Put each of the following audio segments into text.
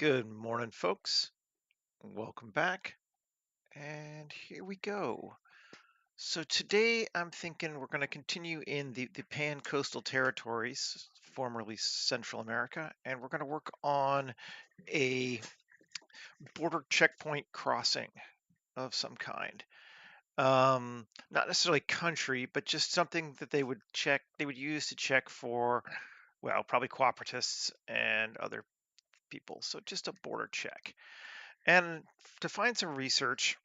Good morning, folks. Welcome back. And here we go. So today I'm thinking we're going to continue in the pan-coastal territories, formerly Central America, and we're going to work on a border checkpoint crossing of some kind. Not necessarily country, but just something that they would use to check for, well, probably cooperatists and other people. So just a border check. And to find some research,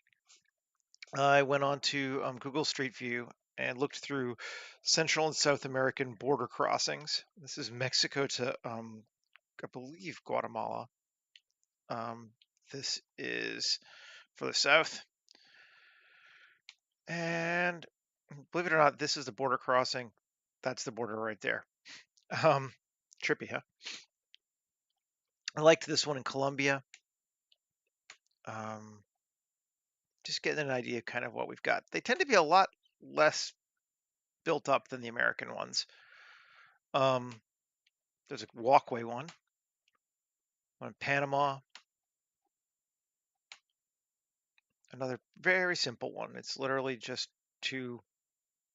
I went on to Google Street View and looked through Central and South American border crossings. This is Mexico to, I believe, Guatemala. Um, this is for the south. And believe it or not, this is the border crossing. That's the border right there. Um, Trippy, huh? I liked this one in Colombia. Um, just getting an idea of kind of what we've got. They tend to be a lot less built up than the American ones. There's a walkway one in Panama, another very simple one. It's literally just two,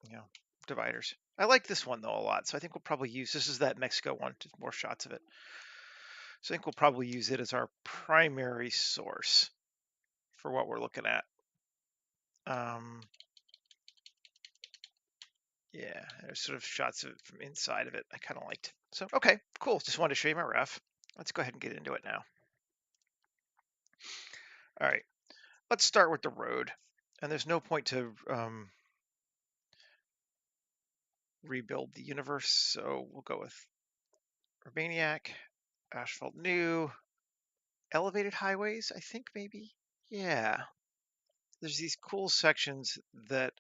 you know, dividers. I like this one though a lot, so I think we'll probably use this is that Mexico one, just more shots of it. So I think we'll probably use it as our primary source for what we're looking at. Um, yeah, there's sort of shots of it from inside of it. I kind of liked. So okay, cool. Just wanted to show you my ref. Let's go ahead and get into it now. All right, let's start with the road. And there's no point to rebuild the universe, so we'll go with Urbaniac, asphalt new, elevated highways, I think maybe. Yeah, there's these cool sections that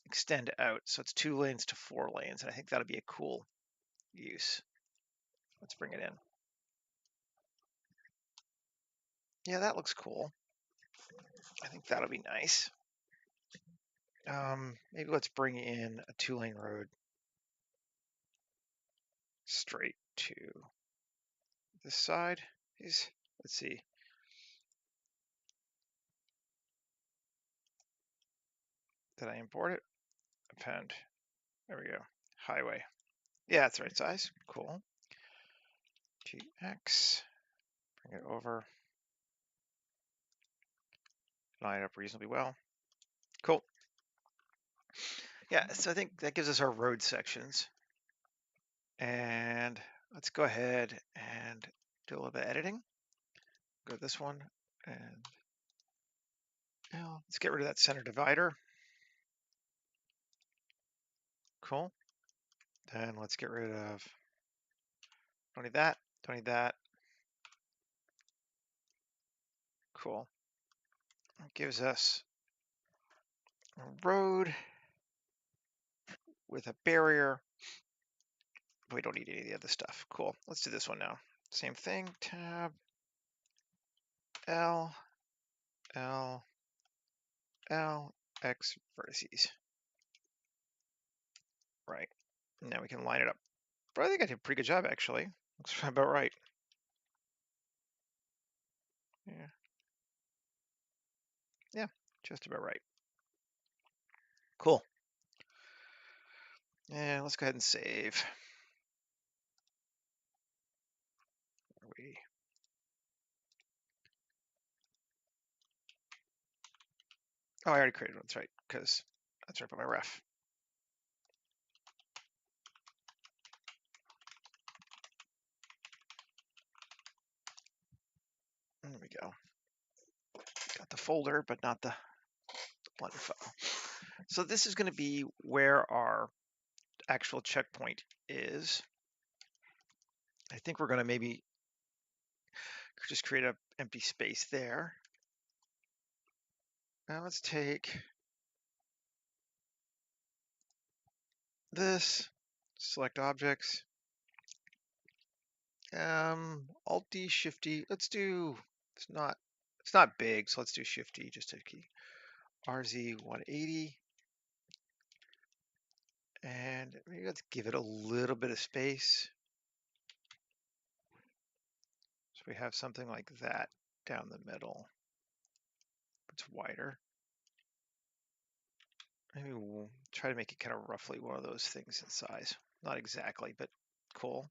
extend out, so it's 2 lanes to 4 lanes, and I think that'll be a cool use. Let's bring it in. Yeah, that looks cool. I think that'll be nice. Maybe let's bring in a 2-lane road straight to this side. Let's see. Did I import it? Append. There we go. Highway. Yeah, it's the right size. Cool. GX. Bring it over. Line it up reasonably well. Cool. Yeah, so I think that gives us our road sections. And let's go ahead and do a little bit of editing. Go to this one and let's get rid of that center divider. Cool. Then let's get rid of, don't need that, don't need that. Cool. It gives us a road with a barrier. We don't need any of the other stuff. Cool. Let's do this one now. Same thing. Tab L L L X vertices. Right. Now we can line it up. But I think I did a pretty good job actually. Looks about right. Yeah. Yeah, just about right. Cool. And let's go ahead and save. Oh, I already created one. That's right, because that's right by my ref. There we go. Got the folder, but not the Blender file. So this is going to be where our actual checkpoint is. I think we're going to maybe just create an empty space there. Now let's take this, select objects, Alt D, Shift D. Let's do. It's not big, so let's do Shift D just to keep RZ 180. And maybe let's give it a little bit of space. So So we have something like that down the middle. It's wider. Maybe we'll try to make it kind of roughly one of those things in size. Not exactly, but cool.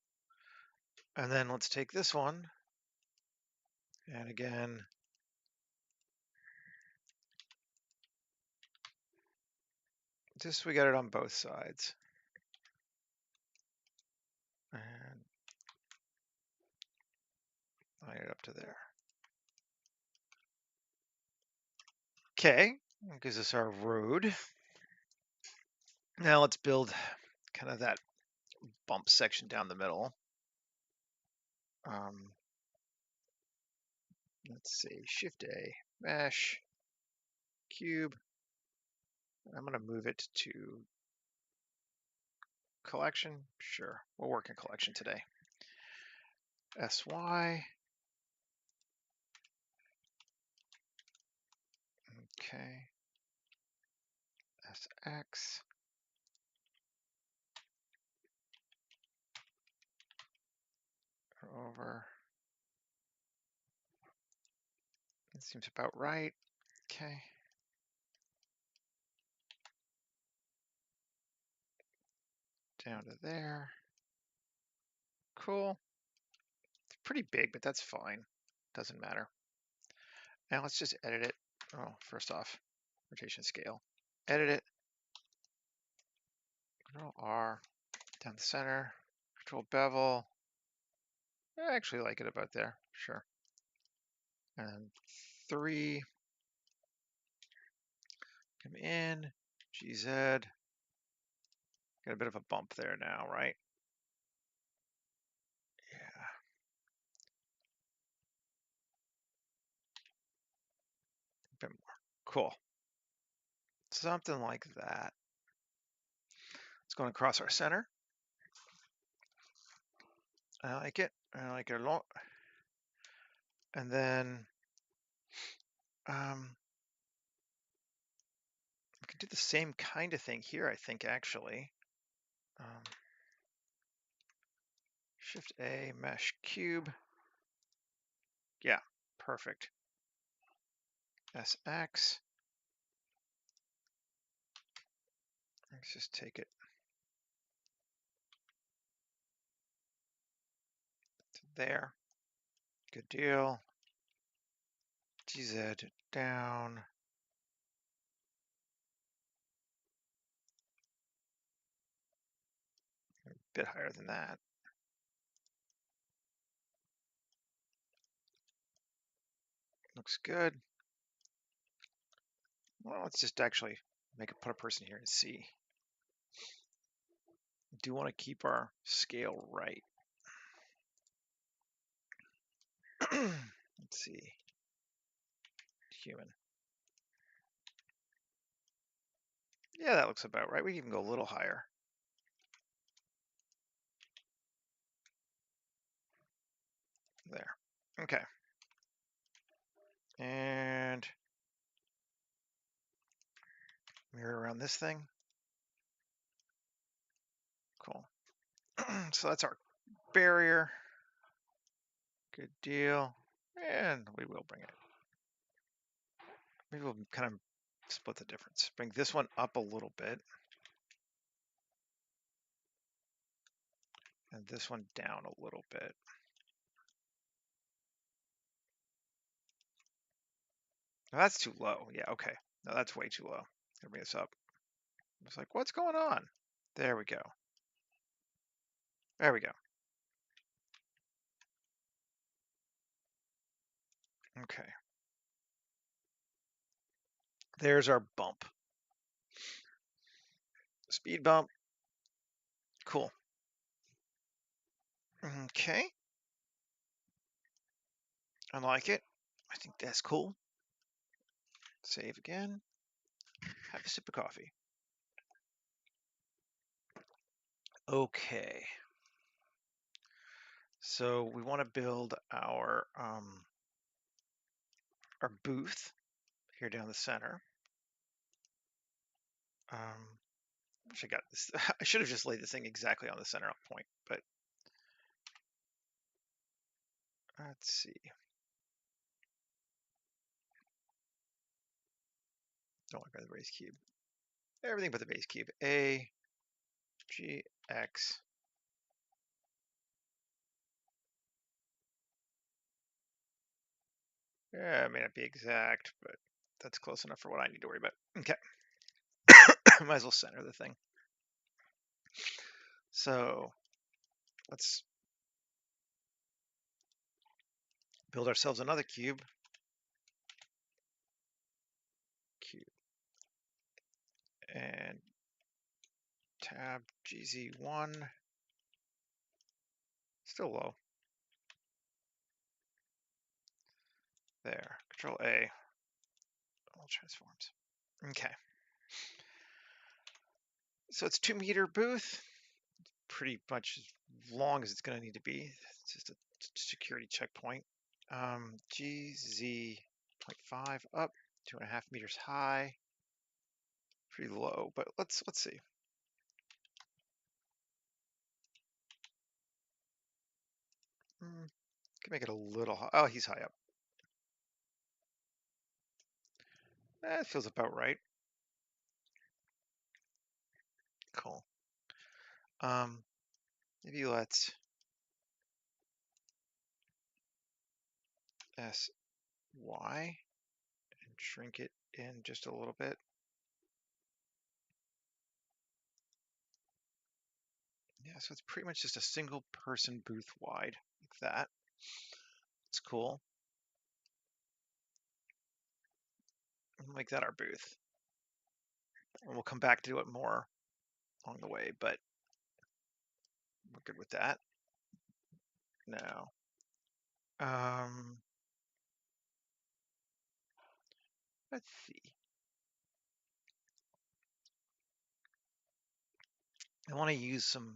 And then let's take this one. And again, just we got it on both sides. And line it up to there. Okay, that gives us our road. Now let's build kind of that bump section down the middle. Let's see, Shift A, Mesh, Cube. I'm going to move it to collection. Sure, we'll work in collection today. SY. Okay. SX. Over. That seems about right. Okay. Down to there. Cool. It's pretty big, but that's fine. Doesn't matter. Now let's just edit it. Oh, first off, rotation scale. Edit it. Control R. Down the center. Control bevel. I actually like it about there. Sure. And 3. Come in. GZ. Got a bit of a bump there now, right? Yeah. A bit more. Cool. Something like that. It's going across our center. I like it. I like it a lot. And then we can do the same kind of thing here, I think, actually. Shift A, mesh cube. Yeah, perfect. SX. Let's just take it to there. Good deal. GZ down. A bit higher than that. Looks good. Well, let's just actually put a person here and see. I do want to keep our scale right. Let's see. Human. Yeah, that looks about right. We can even go a little higher. There. Okay. And mirror around this thing. Cool. So that's our barrier. Good deal. And we will bring it. Maybe we'll kind of split the difference. Bring this one up a little bit. And this one down a little bit. Now that's too low. Yeah, okay. No, that's way too low. Gonna bring this up. I was like, what's going on? There we go. There we go. Okay. There's our bump. Speed bump. Cool. Okay. I like it. I think that's cool. Save again. Have a sip of coffee. Okay. So we want to build our booth here down the center. I got this. I should have just laid this thing exactly on the center point, but Let's see. Don't want to go to the base cube. Everything but the base cube. A, G, X. Yeah, it may not be exact, but that's close enough for what I need to worry about. Okay. Might as well center the thing. So let's build ourselves another cube. Cube. And tab GZ1. Still low. There. Control A. All transforms. Okay. So it's 2-meter booth. Pretty much as long as it's going to need to be. It's just a security checkpoint. GZ 0.5 up, 2.5 meters high. Pretty low, but let's see. Can make it a little high. Oh, he's high up. That feels about right. Cool. Maybe let's SY and shrink it in just a little bit. Yeah, so it's pretty much just a single person booth wide, like that. It's cool. Make that our booth. And we'll come back to it more along the way, but we're good with that. Now, let's see. I want to use some.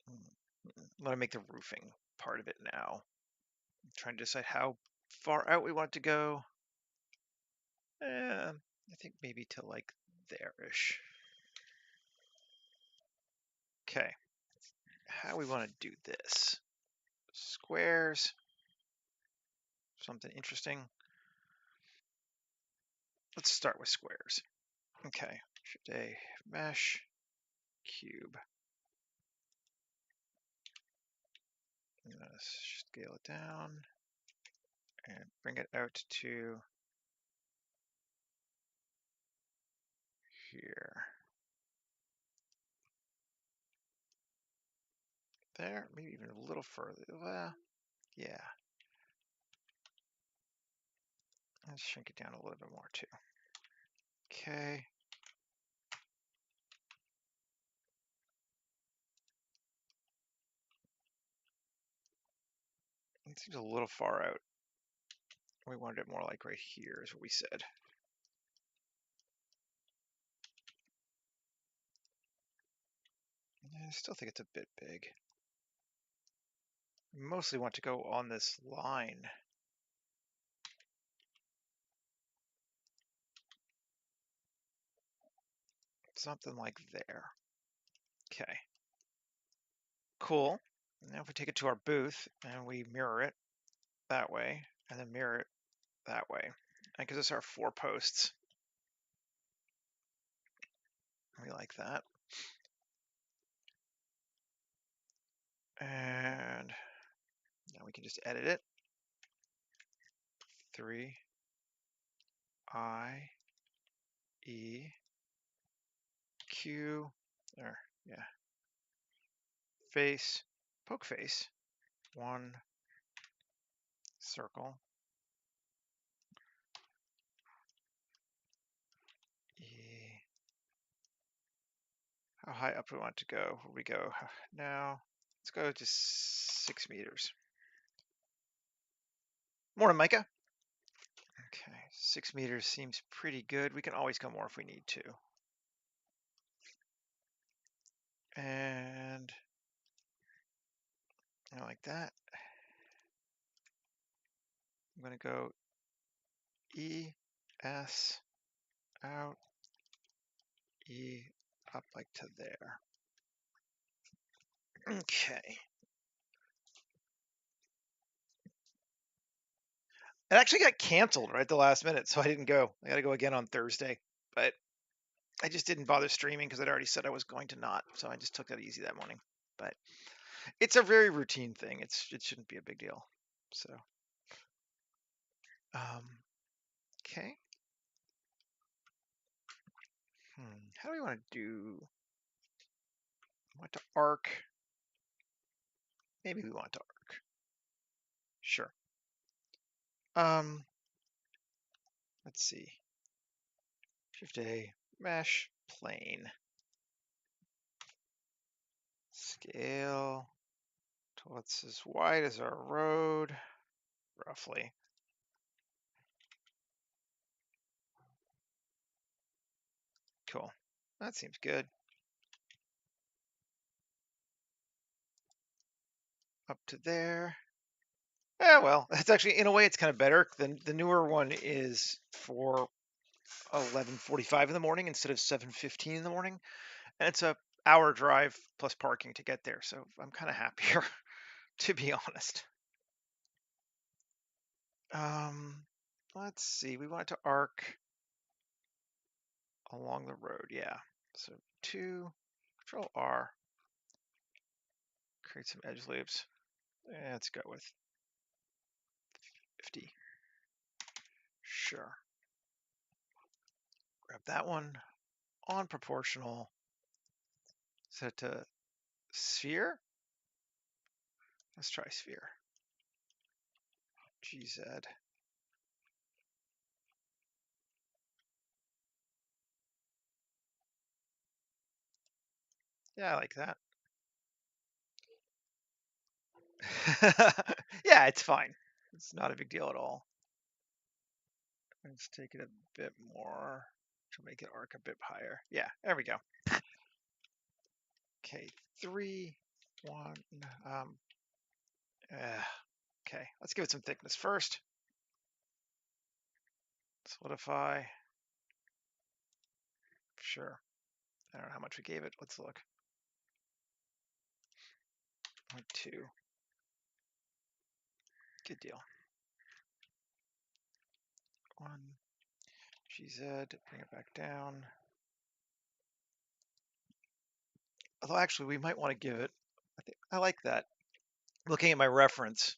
I want to make the roofing part of it now. I'm trying to decide how far out we want to go. I think maybe to like there-ish. Okay. How we want to do this? Squares. Something interesting. Let's start with squares. Okay. Shift A, mesh, cube. I'm gonna scale it down and bring it out to here. There, maybe even a little further. Well, yeah. Let's shrink it down a little bit more too. Okay. It seems a little far out. We wanted it more like right here is what we said. I still think it's a bit big. I mostly want to go on this line. Something like there. Okay. Cool. Now if we take it to our booth and we mirror it that way and then mirror it that way, that gives us our 4 posts. We like that. And now we can just edit it. 3 I E Q or yeah. Face, poke face. 1 circle. E. How high up do we want to go? Where we go now? Let's go to 6 meters. Morning, Micah. Okay, 6 meters seems pretty good. We can always go more if we need to. And I like that. I'm going to go E, S, out, E, up like to there. Okay. It actually got canceled right at the last minute, so I didn't go. I got to go again on Thursday, but I just didn't bother streaming because I'd already said I was going to not. So I just took that easy that morning. But it's a very routine thing. It shouldn't be a big deal. So, okay. How do we want to do? Want to arc? Maybe we want to arc. Sure. Let's see. Shift A, mesh, plane, scale. So it's as wide as our road, roughly. Cool. That seems good. Up to there. Yeah, well, it's actually, in a way, it's kind of better. The newer one is for 11:45 in the morning instead of 7:15 in the morning, and it's a hour drive plus parking to get there. So I'm kind of happier, to be honest. Let's see. We want to arc along the road. Yeah. So 2, Control R, create some edge loops. Let's go with 50. Sure. Grab that one. On proportional. Set to sphere. Let's try sphere. GZ. Yeah, I like that. Yeah, it's fine. It's not a big deal at all. Let's take it a bit more to make it arc a bit higher. Yeah, there we go. Okay, 3, 1. Okay, let's give it some thickness first. Solidify. Sure. I don't know how much we gave it. Let's look. 0.2. Good deal. 1. GZ. Bring it back down. Although actually, we might want to give it. I like that. Looking at my reference,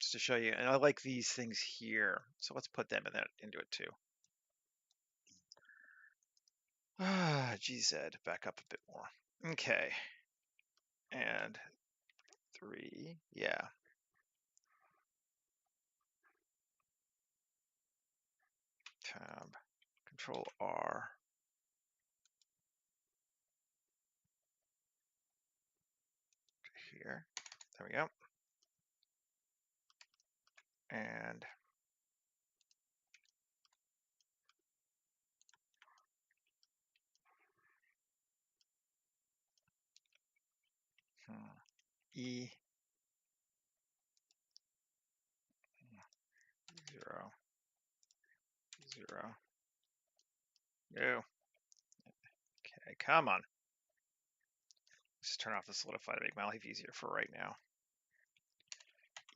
just to show you, and I like these things here. So let's put them into it too. GZ, back up a bit more. Okay. And 3, yeah. Tab, Control R. Here, there we go. And E 0 0. No. Okay, come on. Let's just turn off the solidify to make my life easier for right now.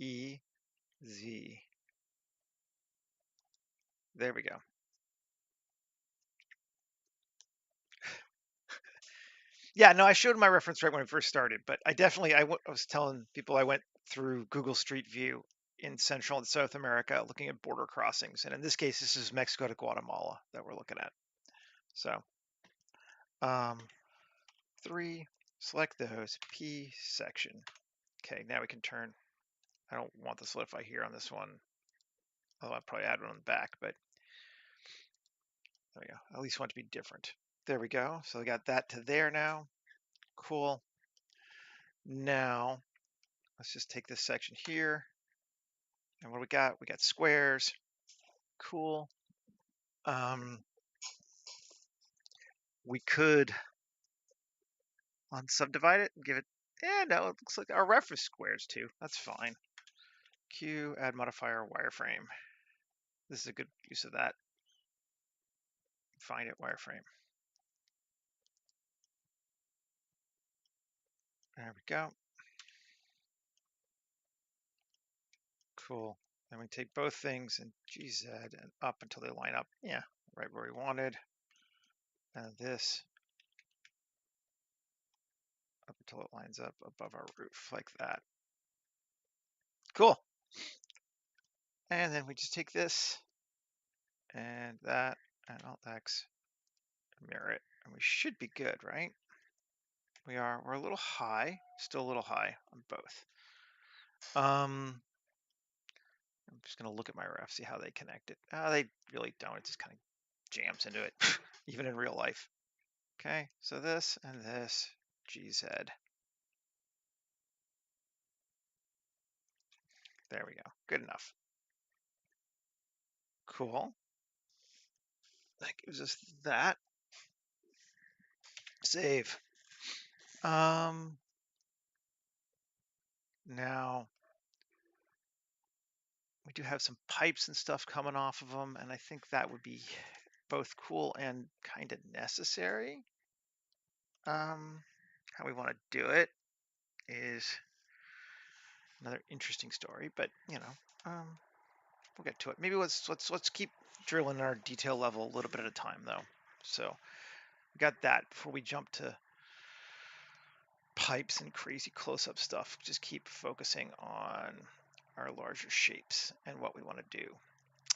E Z. There we go. Yeah, no, I showed my reference right when we first started, but I definitely, I was telling people I went through Google Street View in Central and South America looking at border crossings. And in this case, this is Mexico to Guatemala that we're looking at. So 3, select those, P section. Okay, now we can turn. I don't want the solidify here on this one. Although I'll probably add one on the back, but there we go. I at least want it to be different. There we go. So we got that to there now. Cool. Now, let's just take this section here. And what do we got? We got squares. Cool. We could unsubdivide it and give it, no, it looks like our reference squares too. That's fine. Q, add modifier, wireframe. This is a good use of that. Find it, wireframe. There we go. Cool. And we take both things and GZ and up until they line up. Yeah, right where we wanted. And this up until it lines up above our roof like that. Cool. And then we just take this and that and Alt-X, mirror it, and we should be good, right? We're a little high, still a little high on both. I'm just gonna look at my ref, see how they connect it. They really don't, it just kind of jams into it, even in real life. Okay, so this and this, GZ. There we go, good enough. Cool. That gives us that. Save. Now we do have some pipes and stuff coming off of them, and I think that would be both cool and kind of necessary. How we want to do it is another interesting story, but you know, we'll get to it. Maybe let's keep drilling our detail level a little bit at a time, though. So we got that before we jump to pipes and crazy close-up stuff. Just keep focusing on our larger shapes and what we want to do.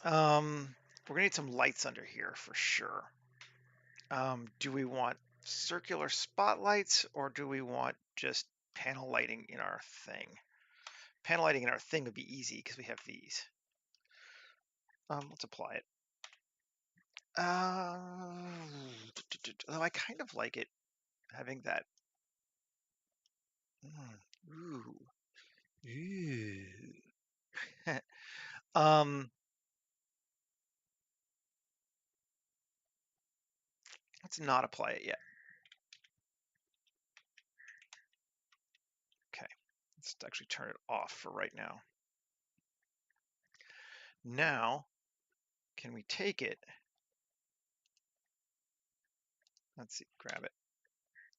We're gonna need some lights under here for sure. Do we want circular spotlights or do we want just panel lighting in our thing? Panel lighting in our thing would be easy because we have these. Let's apply it. Although I kind of like it having that. Ooh. Let's not apply it yet. Okay, let's actually turn it off for right now. Now, can we take it? Let's see, grab it,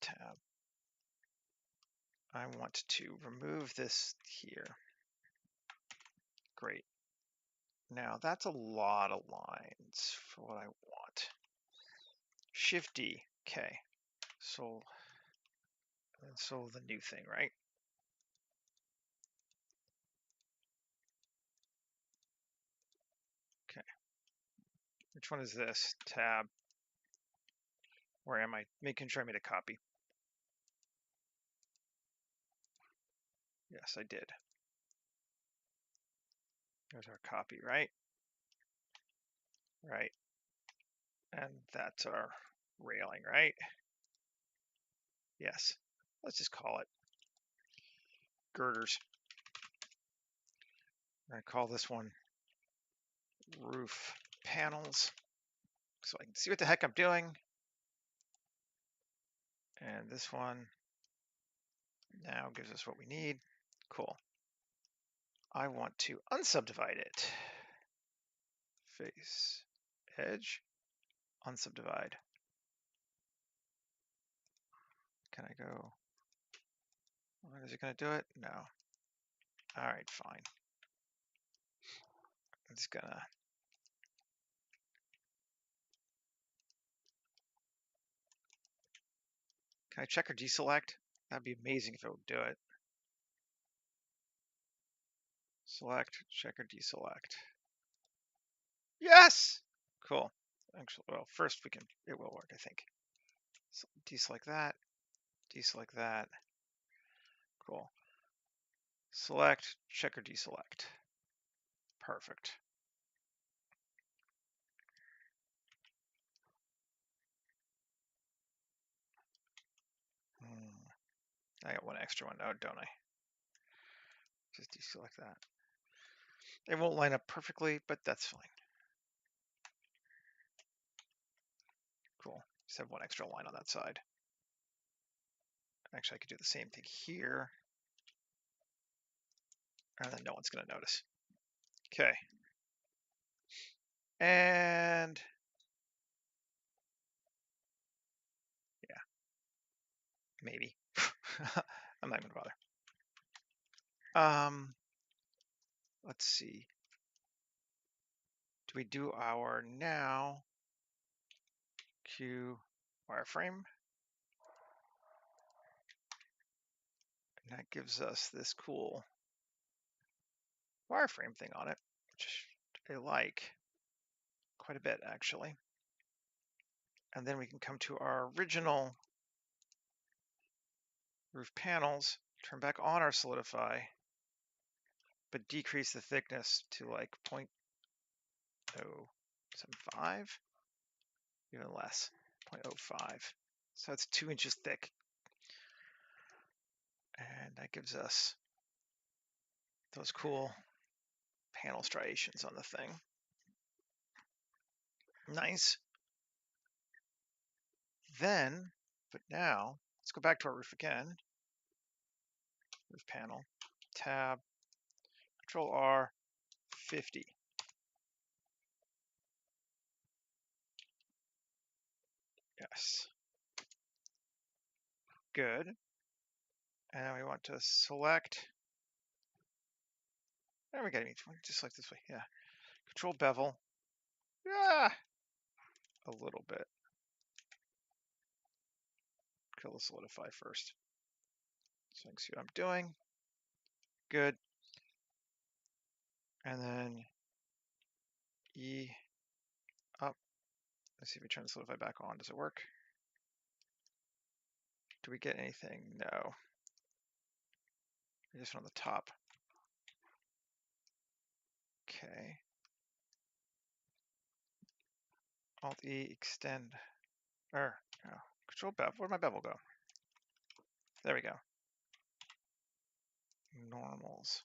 tab. I want to remove this here. Great. Now that's a lot of lines for what I want. Shift D, okay. So the new thing, right? Okay. Which one is this? Tab. Where am I? Making sure I made a copy. Yes, I did. There's our copy, right? Right. And that's our railing, right? Yes. Let's just call it girders. I'm going to call this one roof panels so I can see what the heck I'm doing. And this one now gives us what we need. Cool. I want to unsubdivide it. Face, edge, unsubdivide. Can I go? Is it going to do it? No. All right, fine. I'm just going to. Can I check or deselect? That'd be amazing if it would do it. Select, check or deselect. Yes! Cool. Actually, well, first it will work, I think. So deselect that, deselect that. Cool. Select, check or deselect. Perfect. I got one extra one now, don't I? Just deselect that. It won't line up perfectly, but that's fine. Cool. Just have one extra line on that side. Actually, I could do the same thing here. And then no one's going to notice. Okay. And yeah, maybe. I'm not going to bother. Let's see. Do we do our now Q wireframe? And that gives us this cool wireframe thing on it, which I like quite a bit actually. And then we can come to our original roof panels, turn back on our solidify, but decrease the thickness to like 0.075, even less, 0.05. So it's 2 inches thick. And that gives us those cool panel striations on the thing. Nice. Then, but now, let's go back to our roof again. Roof panel, tab, Control R, 50. Yes. Good. And we want to select, there we go, just like this way, yeah. Control bevel, yeah, a little bit. Kill the solidify first. So I can see what I'm doing. Good. And then E up. Let's see if we turn the solidify back on. Does it work? Do we get anything? No. Just on the top. Okay. Alt E, extend. Or, no. Control bevel. Where'd my bevel go? There we go. Normals.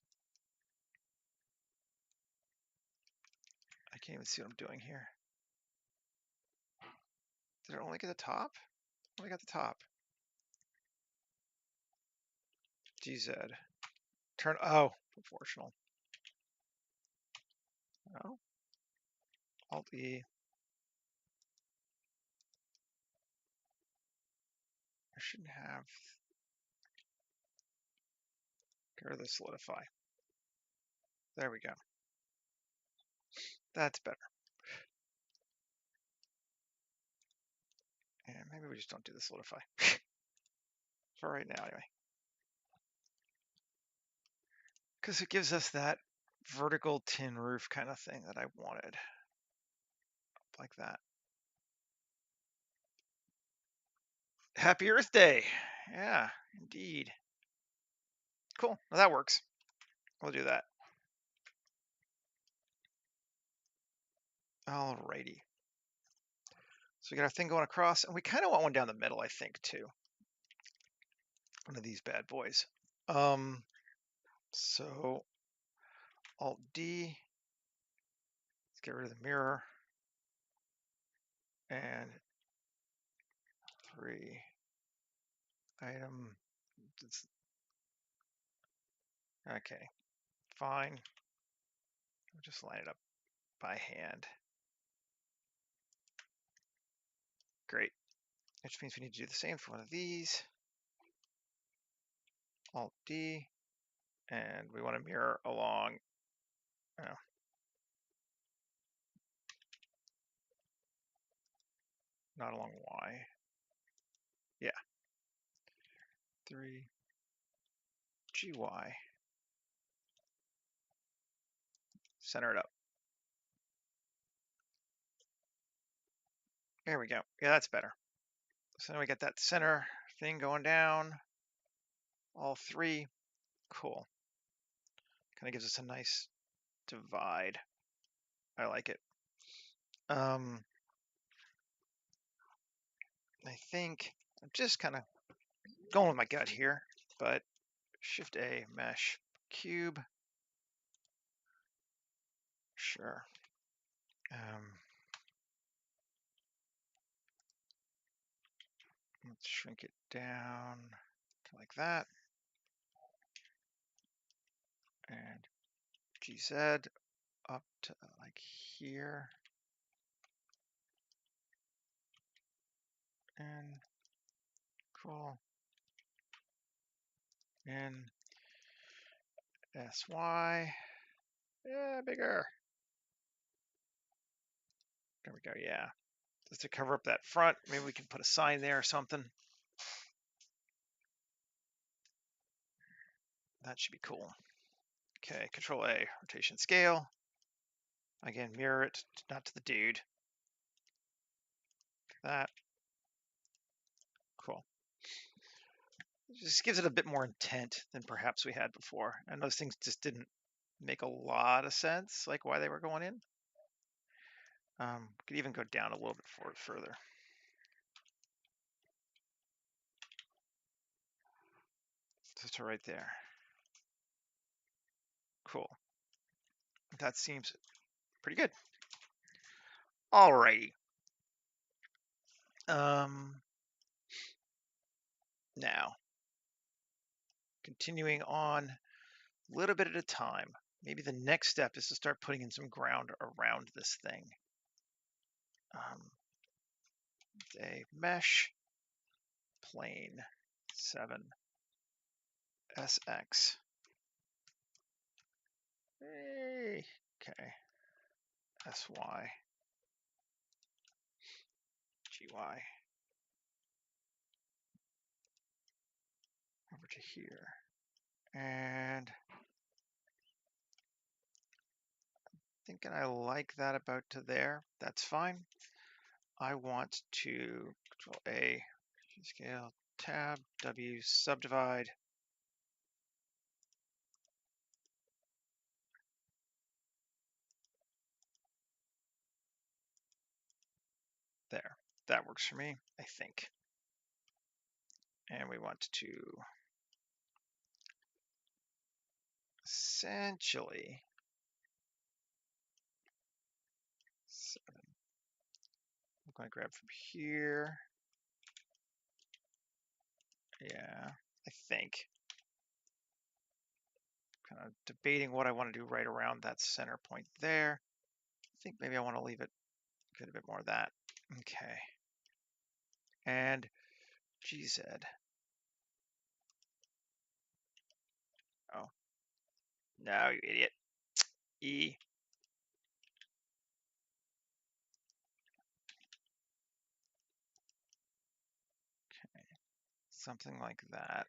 I can't even see what I'm doing here. Did it only get the top? Only got the top. GZ. Turn, oh, proportional. No. Alt E. I shouldn't have. Get rid of the solidify. There we go. That's better. And maybe we just don't do the solidify. For right now, anyway. Because it gives us that vertical tin roof kind of thing that I wanted. Like that. Happy Earth Day. Yeah, indeed. Cool. Well, that works. We'll do that. Alrighty. So we got our thing going across, and we kind of want one down the middle, I think, too. One of these bad boys. So Alt D. Let's get rid of the mirror. And 3 item. Okay, fine. We'll just line it up by hand. Great. Which means we need to do the same for one of these. Alt D. And we want to mirror along. Oh. Not along Y. Yeah. 3 GY. Center it up. There we go. Yeah, that's better. So now we got that center thing going down. All 3. Cool. Kind of gives us a nice divide. I like it. I think I'm just kind of going with my gut here, but Shift A, mesh, cube. Sure. Let's shrink it down to like that. And GZ up to like here. And cool. And SY. Yeah, bigger. There we go. Yeah. Just to cover up that front. Maybe we can put a sign there or something. That should be cool. Okay, Control A, rotation scale. Again, mirror it, not to the dude. That. Cool. It just gives it a bit more intent than perhaps we had before. And those things just didn't make a lot of sense, like why they were going in. Could even go down a little bit further. Just right there. Cool. That seems pretty good. Alrighty. Now, continuing on a little bit at a time. Maybe the next step is to start putting in some ground around this thing. A mesh plane 7 SX. Hey, okay. SY GY over to here. And thinking I like that about to there. That's fine. I want to Control A, scale, tab, W, subdivide. There, that works for me, I think. And we want to essentially 7. I'm going to grab from here. Yeah, I think. Kind of debating what I want to do right around that center point there. I think maybe I want to leave it, get a bit more of that. Okay. And GZ. Oh. No, you idiot. E. Okay. Something like that.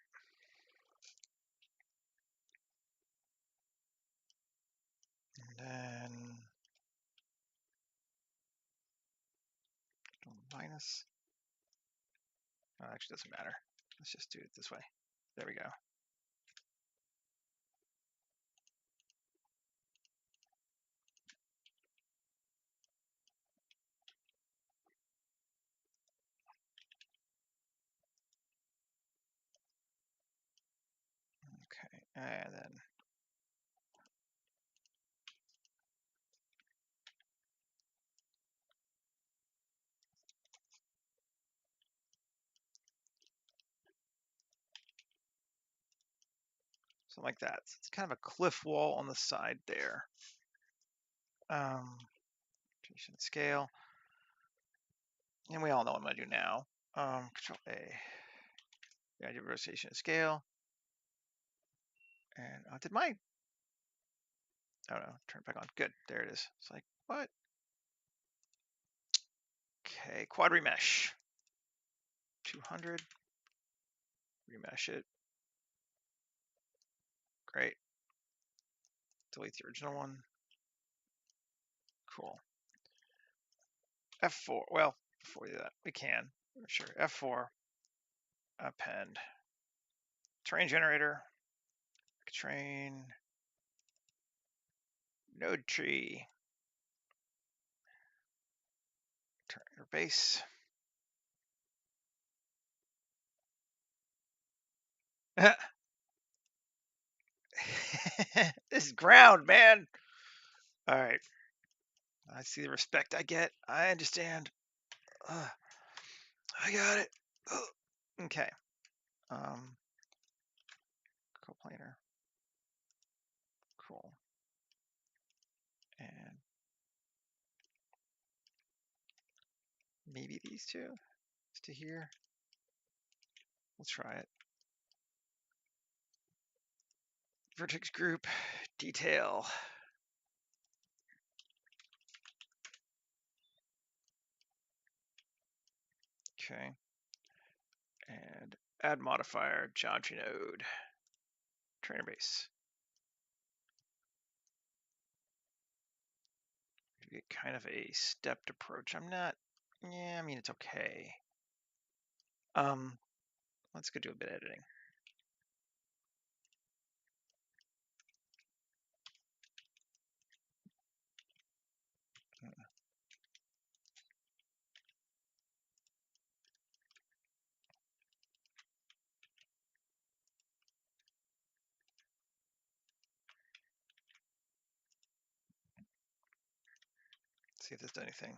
And then minus. Oh, actually doesn't matter. Let's just do it this way. There we go. Okay, and then something like that. So it's kind of a cliff wall on the side there. Rotation scale. And we all know what I'm going to do now. Control A. Yeah, I did rotation scale. And did my, oh no, turn it back on. Good, there it is. It's like, what? Okay, quad remesh. 200. Remesh it. Great. Delete the original one. Cool. F4. Well, before we do that, we can. Sure. F4. Append. Terrain generator. Train. Node tree. Generator base. This is ground, man. All right. I see the respect I get. I understand. I got it. Okay. Coplanar. Cool. And maybe these two to here. We'll try it. Vertex group detail. Okay. And add modifier, geometry node, trainer base. You get kind of a stepped approach. Yeah, I mean, it's okay. Let's go do a bit of editing. See if this does anything.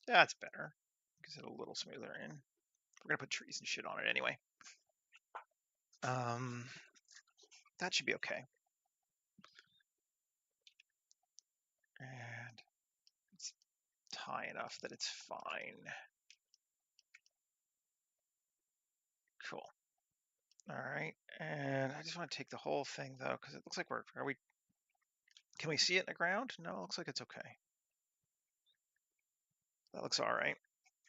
That's better. Gives it a little smoother in. We're gonna put trees and shit on it anyway. That should be okay. And it's high enough that it's fine. Cool. All right, and I just want to take the whole thing though, because it looks like can we see it in the ground? No, it looks like it's okay. That looks all right.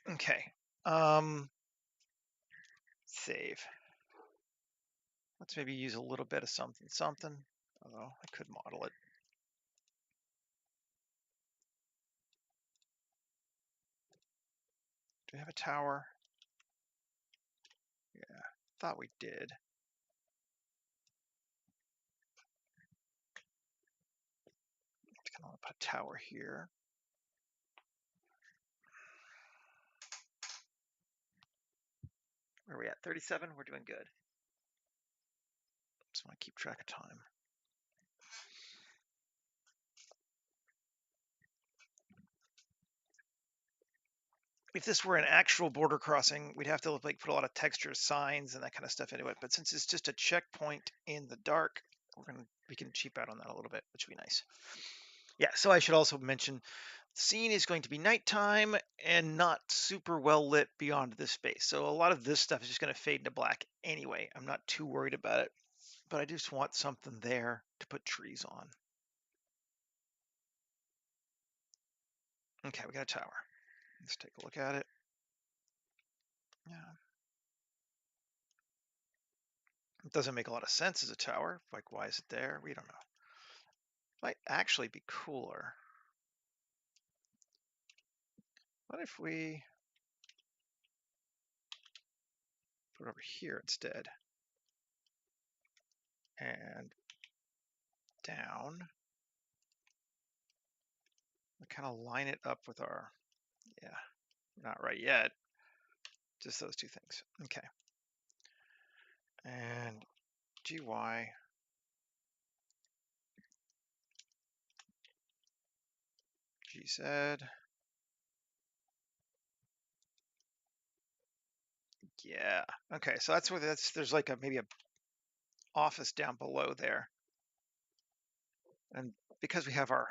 Okay. Save. Let's maybe use a little bit of something. Although I could model it. Do we have a tower? Yeah, thought we did. Just gonna put a tower here. Where are we at? 37? We're doing good. Just want to keep track of time. If this were an actual border crossing, we'd have to like put a lot of texture, signs, and that kind of stuff into it. But since it's just a checkpoint in the dark, we can cheap out on that a little bit, which would be nice. Yeah, so I should also mention the scene is going to be nighttime and not super well lit beyond this space. So a lot of this stuff is just going to fade into black anyway. I'm not too worried about it, but I just want something there to put trees on. Okay, we got a tower. Let's take a look at it. Yeah. It doesn't make a lot of sense as a tower. Like, why is it there? We don't know. Might actually be cooler. What if we put it over here instead? And down. We kind of line it up with our, yeah, not right yet. Just those two things. Okay. And GY. GZ. Yeah. Okay, so that's where there's like maybe a office down below there. And because we have our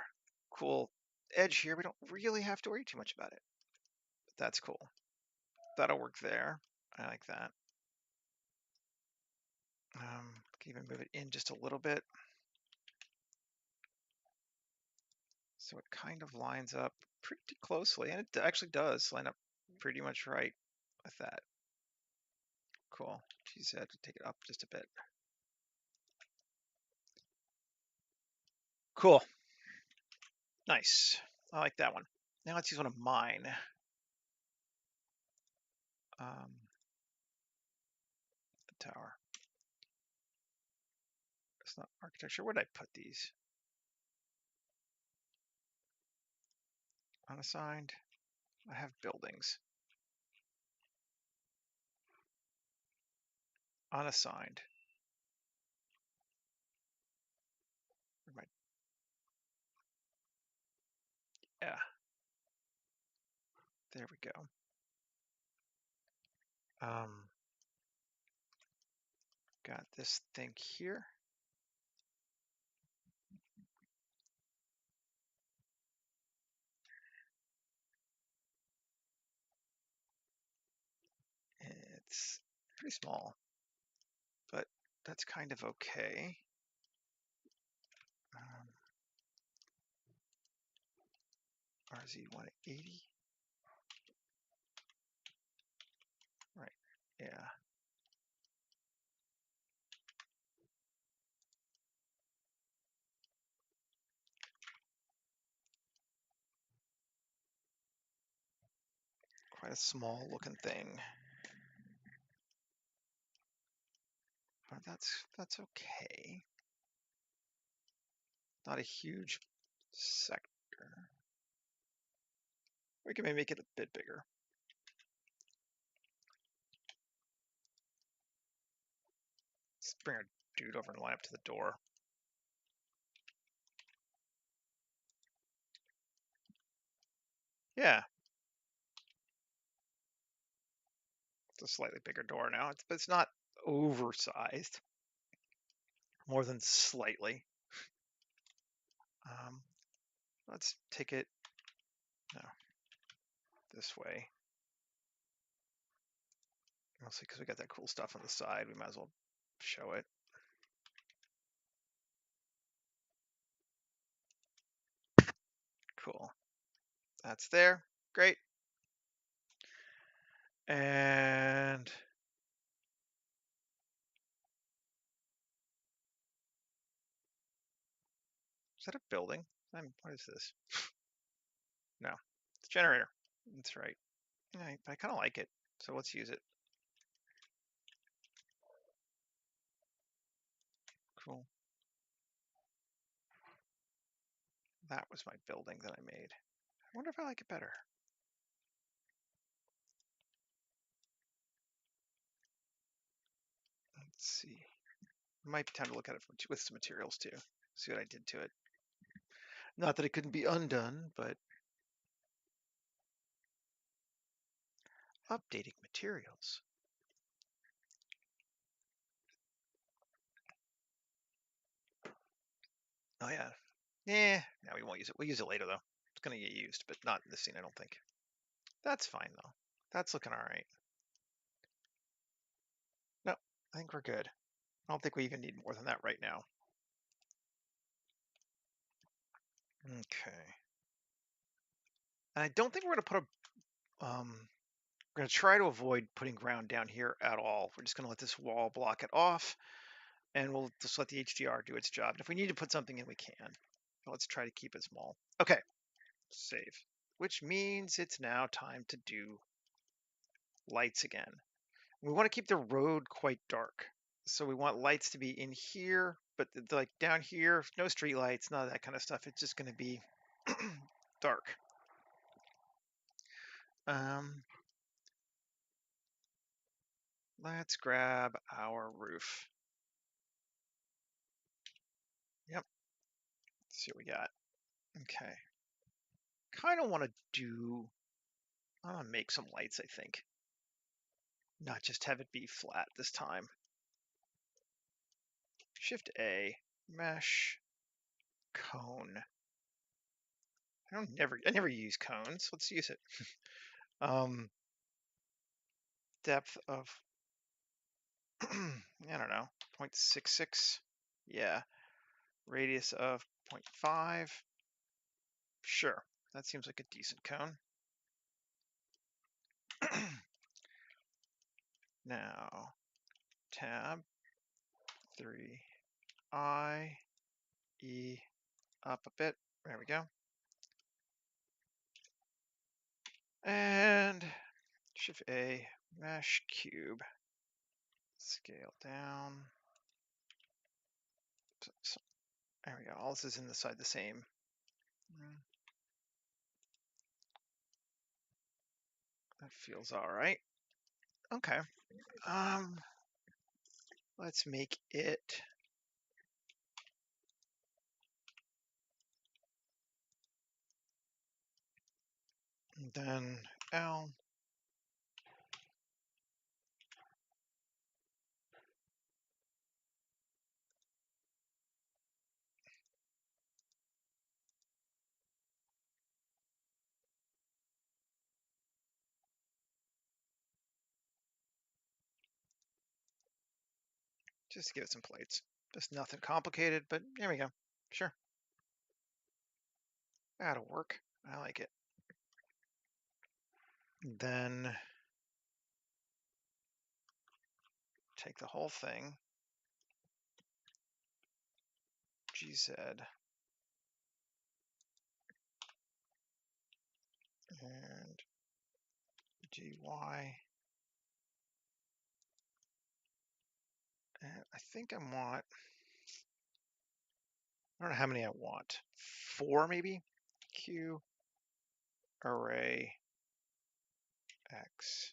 cool edge here, we don't really have to worry too much about it. But that's cool. That'll work there. I like that. Can even move it in just a little bit. So it kind of lines up pretty closely, and it actually does line up pretty much right with that. Cool. Geez, I had to take it up just a bit. Cool. Nice. I like that one. Now let's use one of mine. The tower. It's not architecture. Where did I put these? Unassigned. I have buildings. Unassigned. Yeah. There we go. Got this thing here. It's pretty small, but that's kind of okay. RZ180. Right. Yeah. Quite a small looking thing. But that's okay. Not a huge sector. We can maybe make it a bit bigger. Let's bring our dude over and line up to the door. Yeah. It's a slightly bigger door now. But it's not oversized. More than slightly. Let's take it this way. Mostly because we got that cool stuff on the side. We might as well show it. Cool. That's there. Great. And is that a building? What is this? No, it's a generator. That's right. Yeah, but I kind of like it. So let's use it. Cool. That was my building that I made. I wonder if I like it better. Let's see. It might be time to look at it with some materials too. See what I did to it. Not that it couldn't be undone, but updating materials. Oh yeah. Yeah, no, we won't use it. We'll use it later though. It's gonna get used, but not in this scene, I don't think. That's fine though. That's looking all right. No, I think we're good. I don't think we even need more than that right now. Okay. And I don't think we're gonna put a we're gonna try to avoid putting ground down here at all. We're just gonna let this wall block it off, and we'll just let the HDR do its job. And if we need to put something in, we can. But let's try to keep it small. Okay, save. Which means it's now time to do lights again. We want to keep the road quite dark. So we want lights to be in here, but like down here, no street lights, none of that kind of stuff. It's just going to be dark. Let's grab our roof. Yep. Let's see what we got. Okay. Kind of want to do, I'm going to make some lights, I think. Not just have it be flat this time. Shift A, mesh, cone. I never use cones. Let's use it. Depth of, I don't know, 0.66. Yeah. Radius of 0.5. Sure. That seems like a decent cone. Now, tab 3I, E, up a bit. There we go. And Shift A, mesh cube. Scale down. So, there we go. All this is inside the same. That feels all right. Okay. Let's make it and then L. Just to give it some plates. Just nothing complicated, but there we go. Sure. That'll work. I like it. Then take the whole thing, GZ, and GY. And I think I want, I don't know how many I want. 4 maybe? Q array X.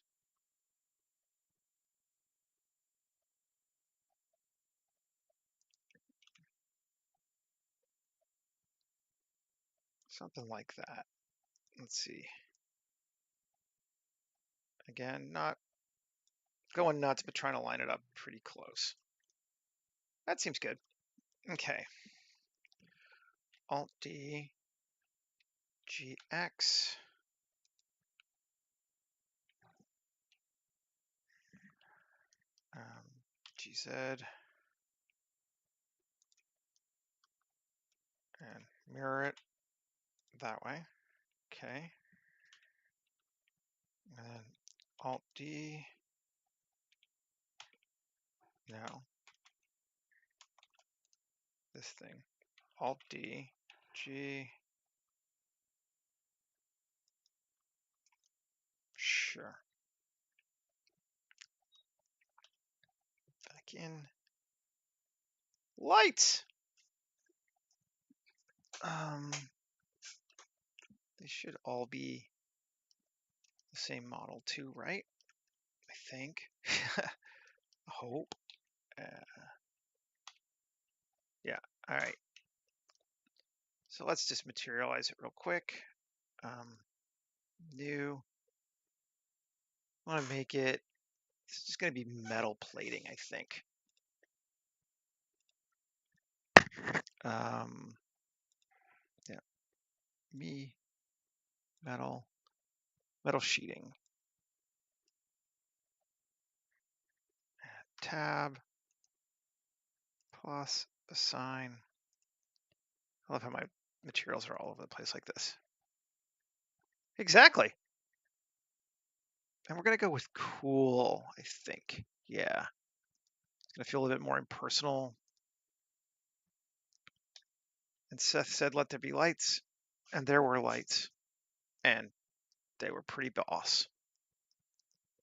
Something like that. Let's see. Again, not going nuts, but trying to line it up pretty close. That seems good. Okay. Alt D, GX. GZ. And mirror it that way. Okay. And then Alt D. No. This thing. Alt D, G. Sure. Back in. Lights. They should all be the same model too, right? I think. Hope. Yeah. All right. So let's just materialize it real quick. New. I want to make it. It's just going to be metal plating, I think. Yeah. Metal sheeting. Tab plus assign. I love how my materials are all over the place like this. Exactly. And we're going to go with cool, I think. Yeah. It's going to feel a little bit more impersonal. And Seth said, let there be lights. And there were lights. And they were pretty boss.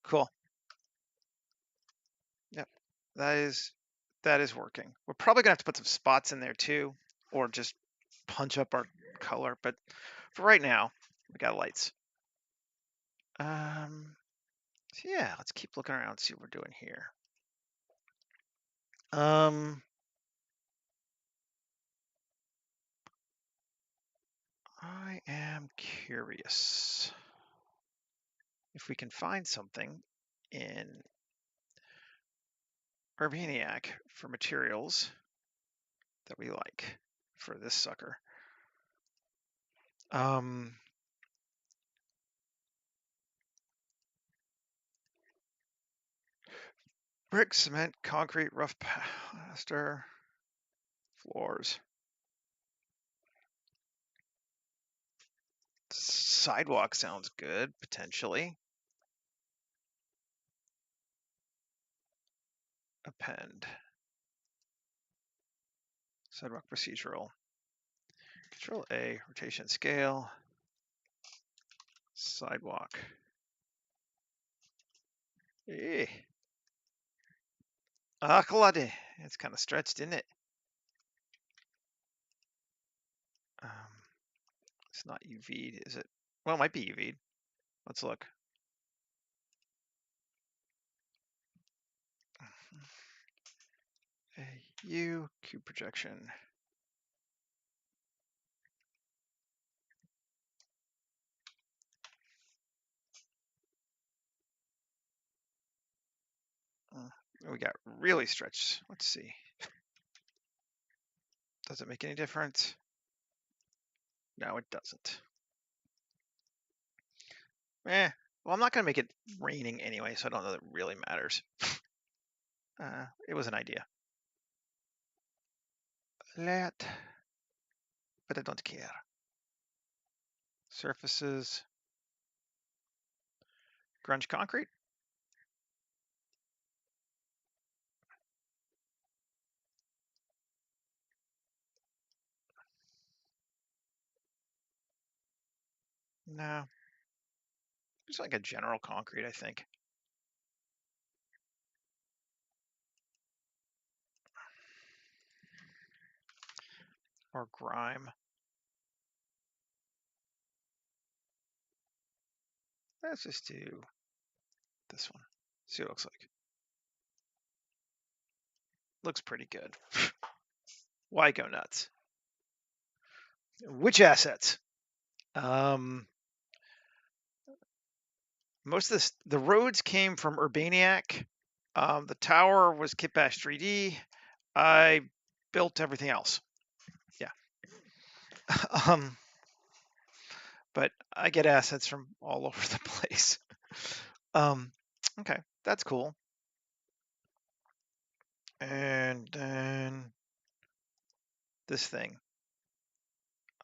Cool. Yep. That is working. We're probably going to have to put some spots in there too, or just punch up our color. But for right now, we got lights. So yeah, let's keep looking around, see what we're doing here. I am curious if we can find something in Urbaniac for materials that we like for this sucker. Brick, cement, concrete, rough plaster, floors. Sidewalk sounds good, potentially. Append. Sidewalk procedural. Control A, rotation scale. Sidewalk. Eh. Accolade. It's kind of stretched, isn't it? It's not UV'd, is it? Well, it might be UV'd. Let's look. U, cube projection. We got really stretched. Let's see. Does it make any difference? No, it doesn't. Well, I'm not going to make it raining anyway, so I don't know that it really matters. It was an idea. But I don't care. Surfaces. Grunge concrete? No. Just like a general concrete, I think. Or grime. Let's just do this one. See what it looks like. Looks pretty good. Why go nuts? Which assets? Most of the roads came from Urbaniac. The tower was Kitbash 3D. I built everything else. Yeah. But I get assets from all over the place. Okay, that's cool. And then this thing.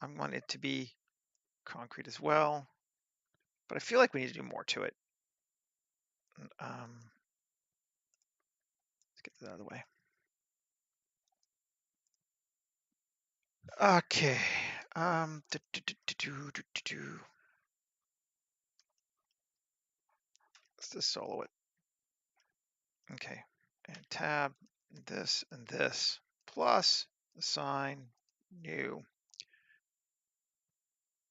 I want it to be concrete as well, but I feel like we need to do more to it. Let's get that out of the way. Okay. Let's just solo it. Okay. And tab this and this plus assign new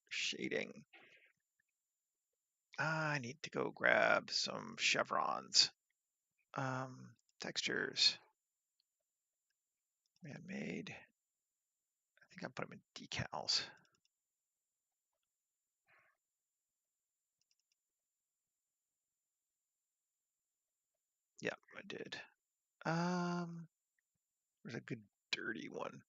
shading. I need to go grab some chevrons. Textures. Man-made. I think I'll put them in decals. Yeah, I did. Where's a good dirty one?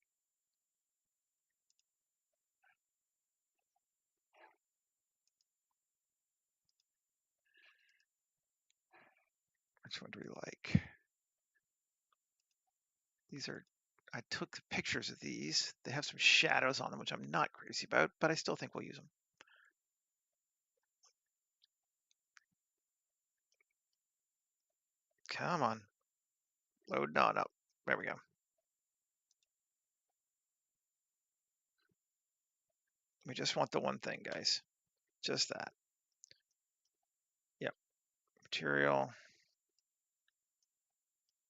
Which one do we like? These are, I took pictures of these. They have some shadows on them, which I'm not crazy about, but I still think we'll use them. Come on. Load on up. There we go. We just want the one thing, guys. Just that. Yep. Material.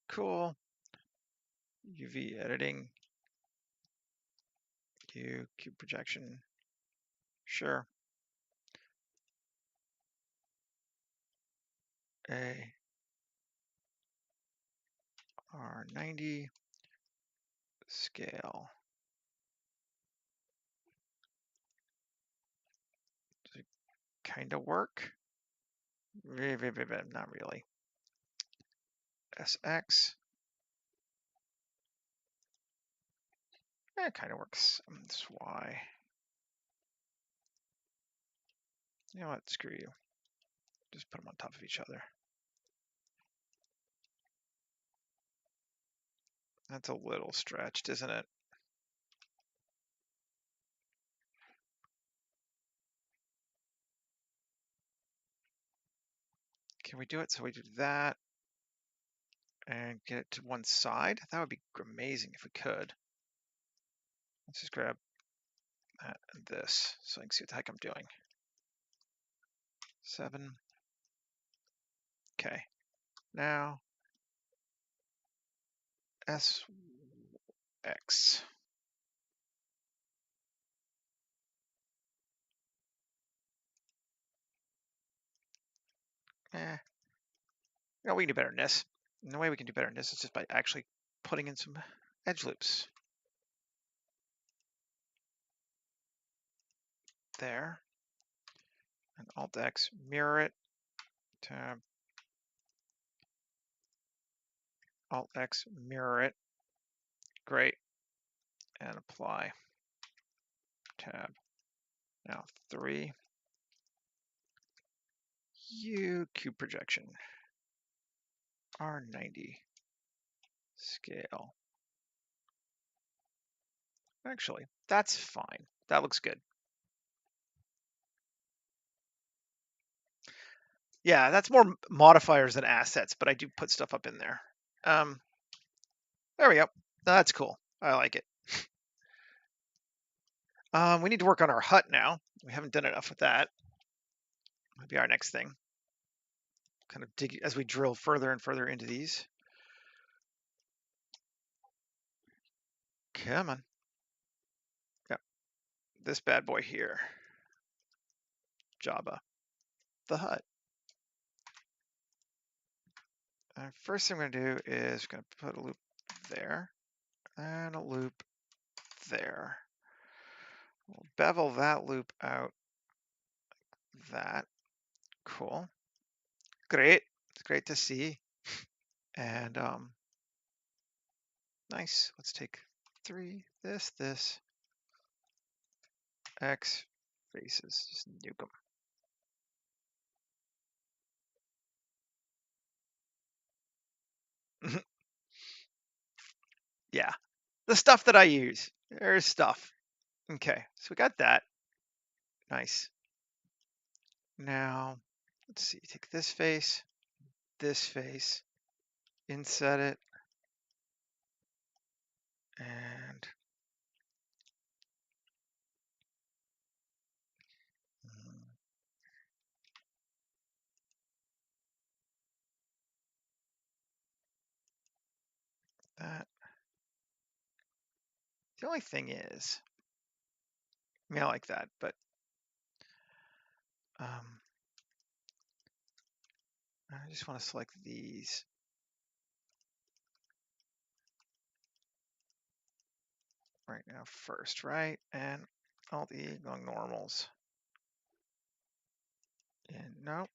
Cool. UV editing. Cube projection. Sure. A R90 scale. Does it kind of work? Not really. SX. It kind of works. That's why. You know what? Screw you. Just put them on top of each other. That's a little stretched, isn't it? Can we do it? So we do that and get it to one side. That would be amazing if we could. Let's just grab that and this so I can see what the heck I'm doing. 7. Okay. Now SX. We can do better than this. And the way we can do better than this is just by actually putting in some edge loops. There. And Alt-X, mirror it. Tab. Alt-X, mirror it. Great. And apply. Tab. Now 3. Cube projection. R90 scale. Actually, that's fine. That looks good. Yeah, that's more modifiers than assets, but I do put stuff up in there. There we go. That's cool. I like it. We need to work on our hut now. We haven't done enough with that. Might be our next thing. Kind of dig as we drill further and further into these. Come on. Yep. This bad boy here. Java. The hut. And first thing I'm going to do is going to put a loop there and a loop there. We'll bevel that loop out. That. Cool. Great. It's great to see. And nice. Let's take 3, this, X, faces. Just nuke them. Yeah. The stuff that I use. There's stuff. Okay. So we got that. Nice. Now, let's see. Take this face, inset it, and that. The only thing is, I mean, I like that, but I just want to select these. Right now first, right? And all the going normals. And no.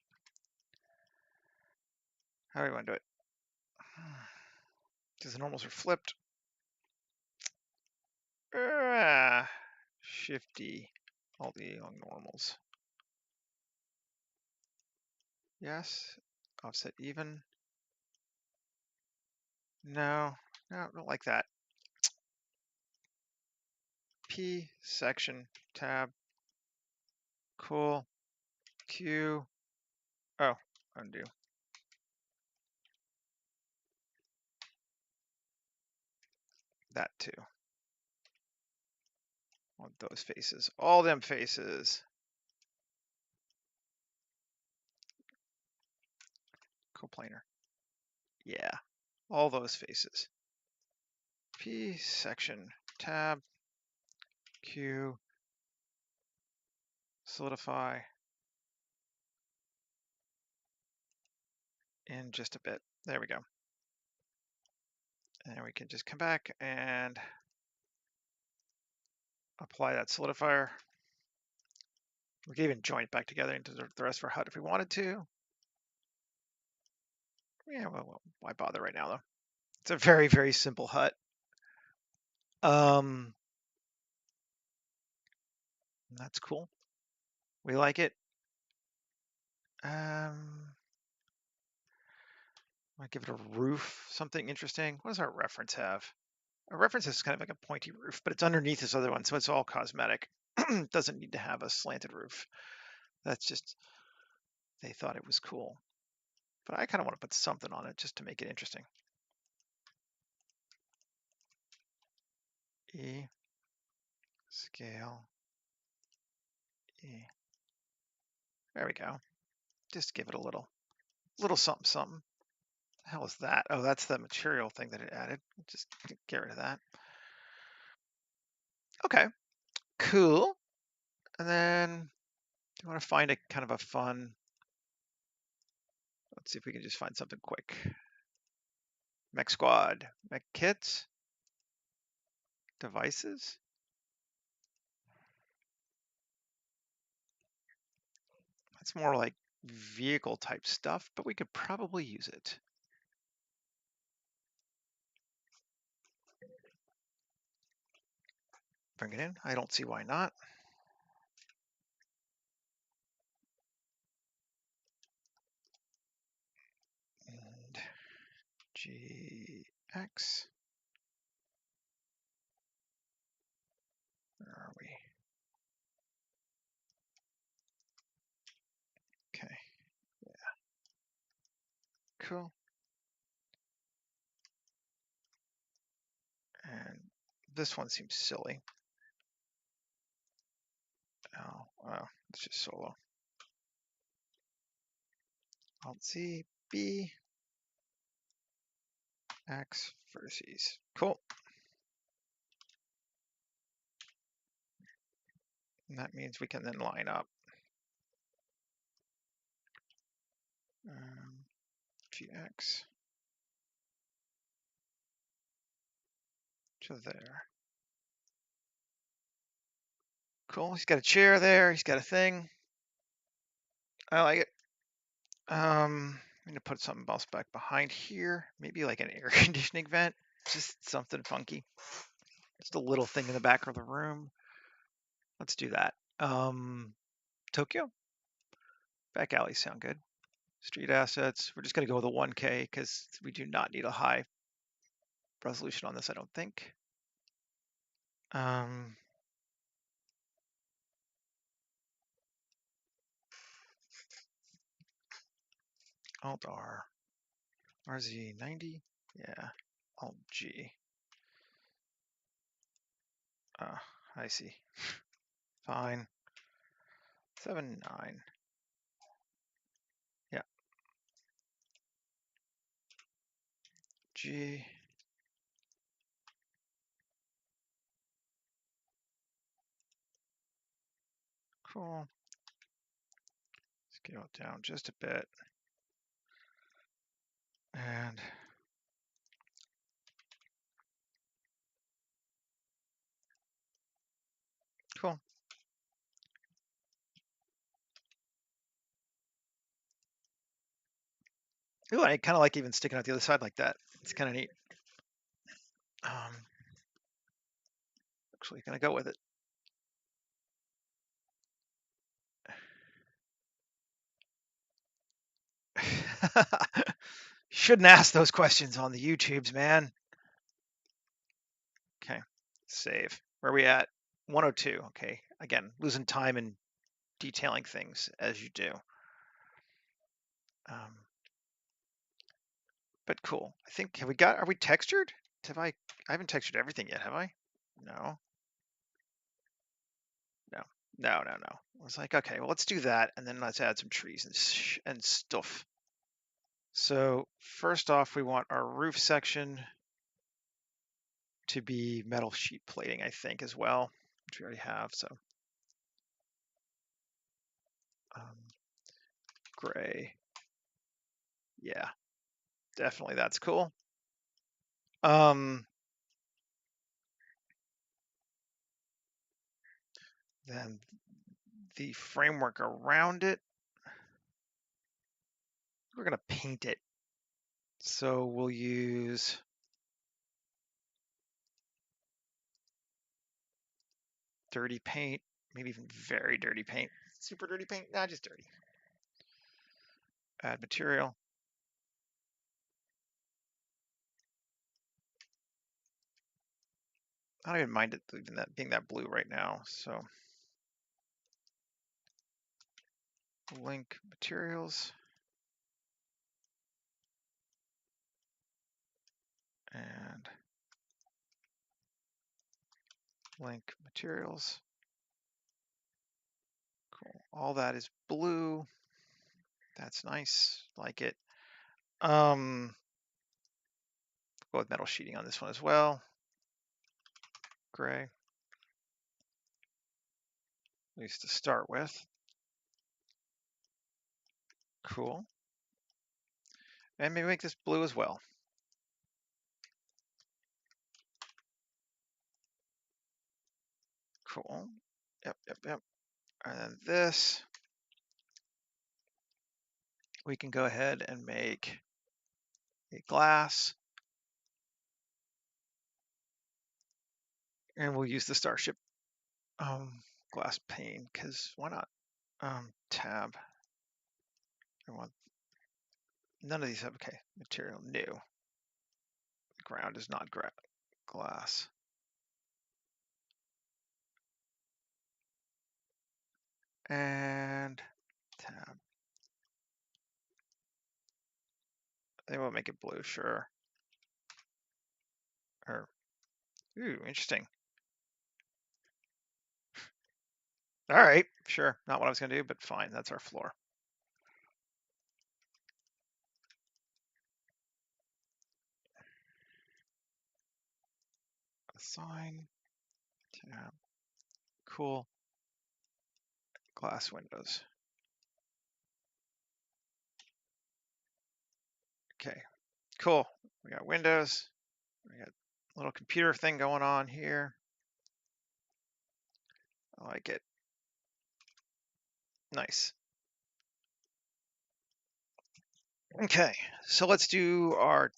How do we want to do it? Because the normals are flipped. Shifty. All the long normals. Yes. Offset even. No. No, I don't like that. P section tab. Cool. Q. Oh, undo. That too. Want those faces. All them faces. Coplanar. Yeah. All those faces. P section tab. Q. Solidify. In just a bit. There we go. And we can just come back and apply that solidifier. We can even join it back together into the rest of our hut if we wanted to. Yeah, well, why bother right now though? It's a very, very simple hut. That's cool. We like it. I give it a roof, something interesting. What does our reference have? Our reference is kind of like a pointy roof, but it's underneath this other one, so it's all cosmetic. It doesn't need to have a slanted roof. That's just, they thought it was cool. But I kind of want to put something on it just to make it interesting. E, scale, E. There we go. Just give it a little something, something. The hell is that? Oh, that's the material thing that it added. Just get rid of that. Okay, cool. And then I want to find a kind of a fun, let's see if we can just find something quick. Mech squad, mech kits, devices. That's more like vehicle type stuff, but we could probably use it. Bring it in. I don't see why not. And GX. Where are we? Okay. Yeah. Cool. And this one seems silly. Oh, wow, it's just solo. Alt Z, B, X, vertices. Cool. And that means we can then line up. GX to there. Cool. He's got a chair there. He's got a thing. I like it. I'm gonna put something else back behind here. Maybe like an air conditioning vent. Just something funky. Just a little thing in the back of the room. Let's do that. Tokyo. Back alleys sound good. Street assets. We're just gonna go with a 1K because we do not need a high resolution on this, I don't think. Alt R. RZ 90. Yeah. Alt G. I see. Fine. 7.9. Yeah. G. Cool. Scale it down just a bit. And cool. Ooh, I kind of like even sticking out the other side like that. It's kind of neat. Actually gonna go with it. Shouldn't ask those questions on the YouTubes, man. Okay, save. Where are we at? 102. Okay, again, losing time and detailing things as you do. But cool. I think, are we textured? I haven't textured everything yet, have I? No. No. I was like, okay, well, let's do that, and then let's add some trees and stuff. So first off, we want our roof section to be metal sheet plating, I think, as well, which we already have. So gray. Yeah, definitely that's cool. Then the framework around it, we're gonna paint it. So we'll use dirty paint, maybe even very dirty paint. Super dirty paint? Nah, just dirty. Add material. I don't even mind it even that being that blue right now. So link materials and link materials. Cool. All that is blue. That's nice. Like it. Go with metal sheeting on this one as well. Gray. At least to start with. Cool. And maybe make this blue as well. Cool. Yep. And then this, we can go ahead and make a glass. And we'll use the Starship glass pane, because why not? Tab. I want none of these have, okay, material new. The ground is not glass. And tab. They will make it blue, sure. Or, ooh, interesting. All right, sure. Not what I was gonna do, but fine. That's our floor. Assign, tab, cool, glass windows. Okay, cool. We got windows. We got a little computer thing going on here. I like it. Nice. Okay, so let's do our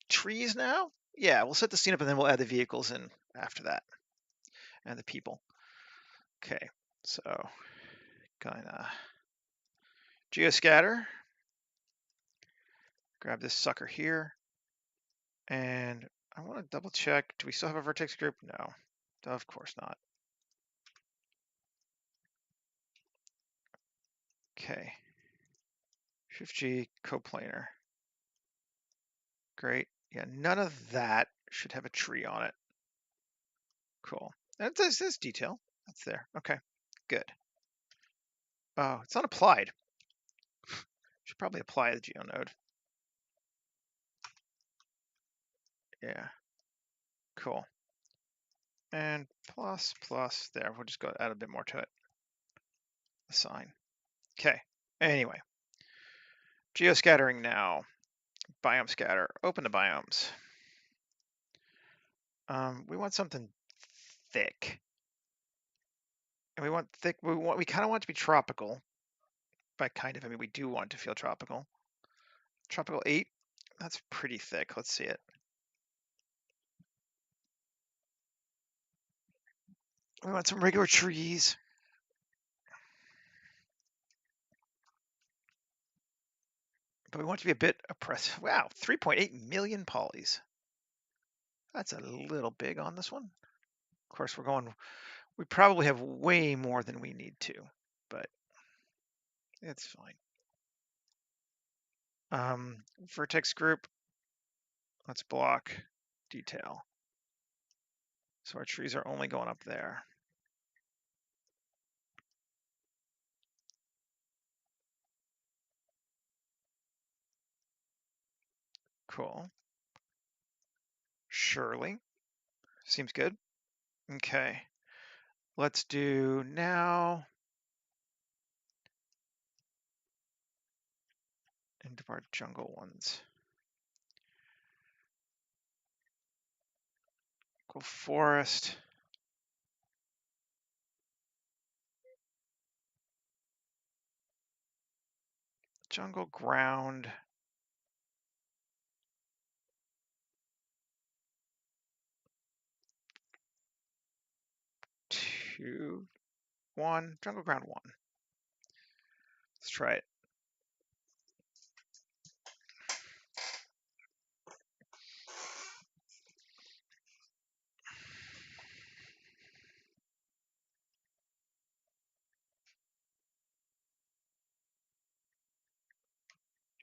trees now. Yeah, we'll set the scene up and then we'll add the vehicles in after that and the people. Okay, so gonna geoscatter. Grab this sucker here. And I want to double check. Do we still have a vertex group? No, of course not. Okay. Shift G, coplanar. Great. Yeah, none of that should have a tree on it. Cool. That's this detail. That's there. Okay, good. Oh, it's not applied. Should probably apply the geonode. Yeah. Cool. And plus, there. We'll just go add a bit more to it. Assign. Okay. Anyway. Geoscattering now. Biome scatter. Open the biomes. We want something thick. And we want thick. We kind of want it to be tropical. By kind of, I mean we do want to feel tropical. Tropical 8. That's pretty thick. Let's see it. We want some regular trees. But we want it to be a bit oppressive. Wow, 3.8 million polys. That's a little big on this one. Of course, we probably have way more than we need to, but it's fine. Vertex group, let's block detail. So our trees are only going up there. Cool. Surely. Seems good. Okay. Let's do now into our jungle ones. Go forest. Jungle ground. 2, 1. Jungle ground 1. Let's try it.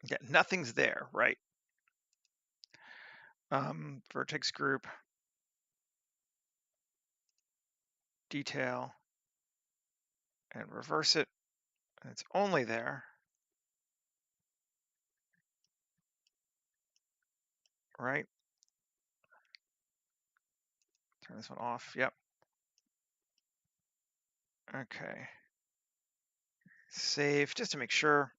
Yeah, nothing's there, right? Vertex group, detail, and reverse it. And it's only there, right? Turn this one off. Yep. Okay. Save just to make sure.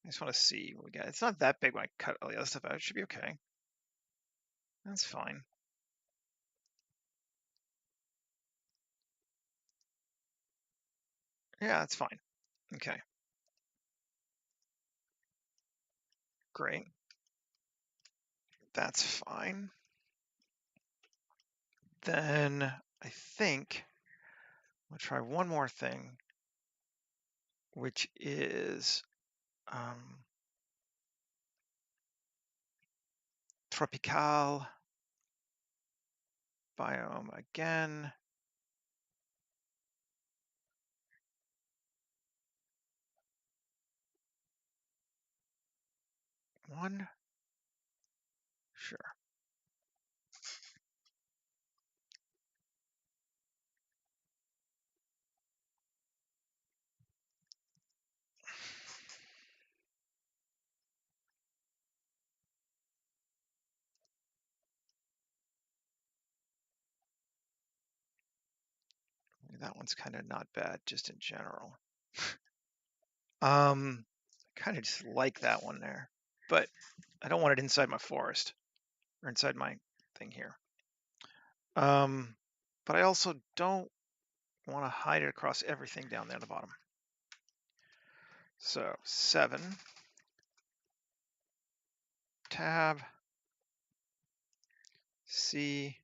I just want to see what we got. It's not that big when I cut all the other stuff out. It should be okay. That's fine. Yeah, that's fine. Okay. Great. That's fine. Then I think I'll try one more thing, which is tropical biome again. one? Sure. That one's kind of not bad, just in general. Kind of just like that one there, but I don't want it inside my forest or inside my thing here. But I also don't want to hide it across everything down there at the bottom. So 7, tab, C,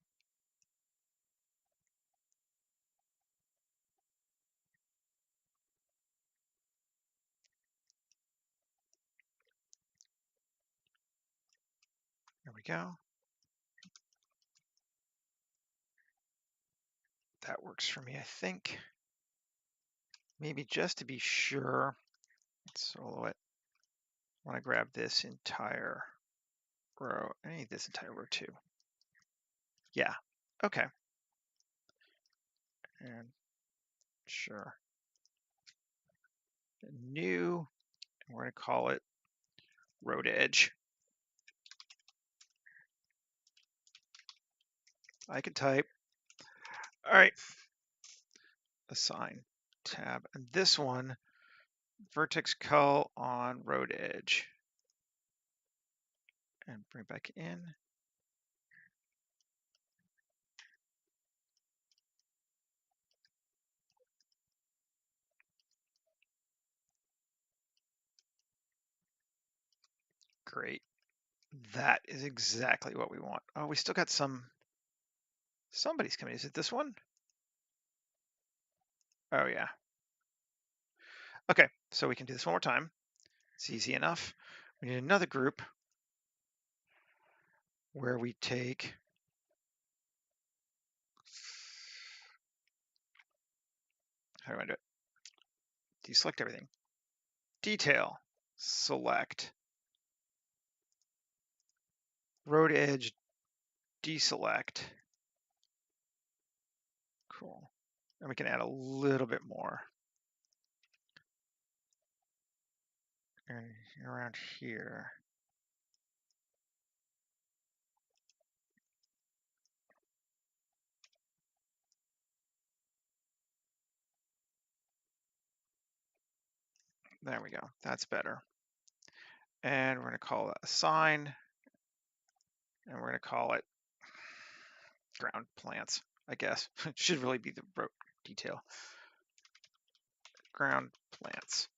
there we go. That works for me, I think. Maybe just to be sure, let's solo it. I want to grab this entire row. I need this entire row too. Yeah, okay. And sure. New, and we're going to call it road edge. I can type. All right. Assign tab. And this one, vertex cull on road edge. And bring back in. Great. That is exactly what we want. Oh, we still got somebody's coming. Is it this one? Oh, yeah. Okay, so we can do this one more time. It's easy enough. We need another group where we take how do I do it? Deselect everything. Detail, select, road edge, deselect. Cool. And we can add a little bit more. And around here. There we go. That's better. And we're going to call it assign. And we're going to call it ground plants, I guess. It should really be the road detail. Ground plants.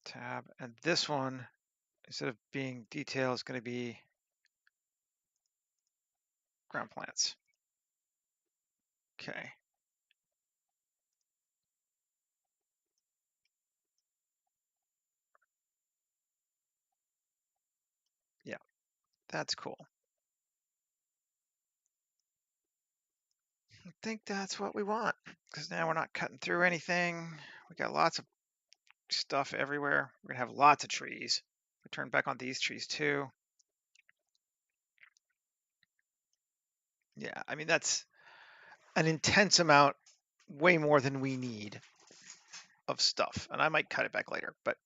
Tab. And this one, instead of being detail, is going to be ground plants. Okay. Yeah, that's cool. I think that's what we want, because now we're not cutting through anything. We got lots of stuff everywhere. We're gonna have lots of trees. We turn back on these trees too. Yeah, I mean, that's an intense amount, way more than we need of stuff. And I might cut it back later, but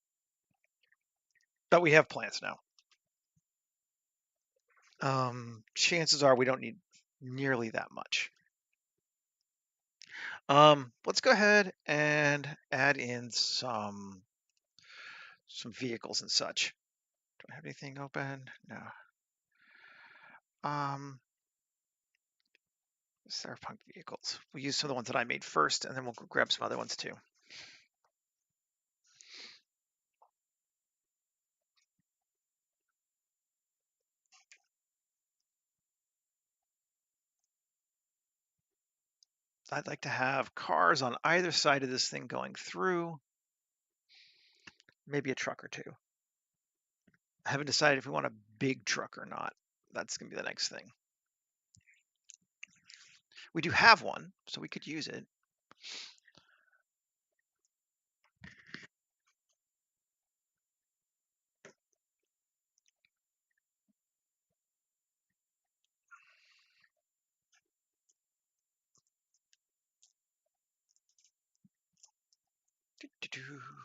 we have plants now. Chances are we don't need nearly that much. Let's go ahead and add in some vehicles and such. Do I have anything open? No. Cyberpunk vehicles. We'll use some of the ones that I made first, and then we'll grab some other ones too. I'd like to have cars on either side of this thing going through, maybe a truck or two. I haven't decided if we want a big truck or not. That's going to be the next thing. We do have one, so we could use it.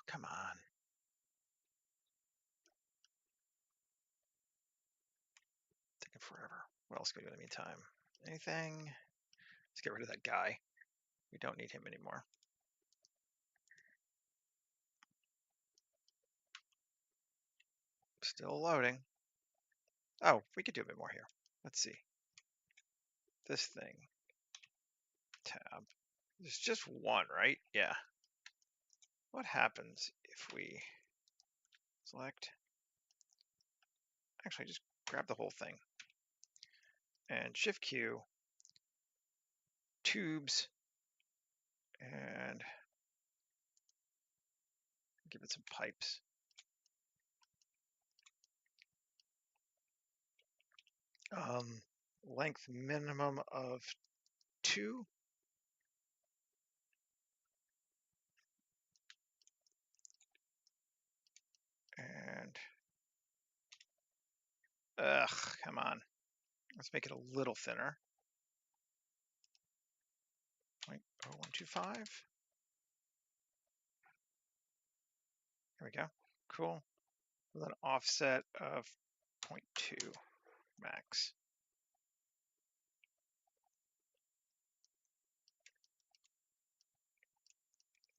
Come on. Taking forever. What else can we do in the meantime? Anything? Let's get rid of that guy. We don't need him anymore. Still loading. Oh, we could do a bit more here. Let's see. This thing. Tab. There's just one, right? Yeah. What happens if we select? Actually, just grab the whole thing. And Shift Q, tubes, and give it some pipes. Length minimum of 2. And come on. Let's make it a little thinner. 0.0125. There we go. Cool. With an offset of 0.2 max.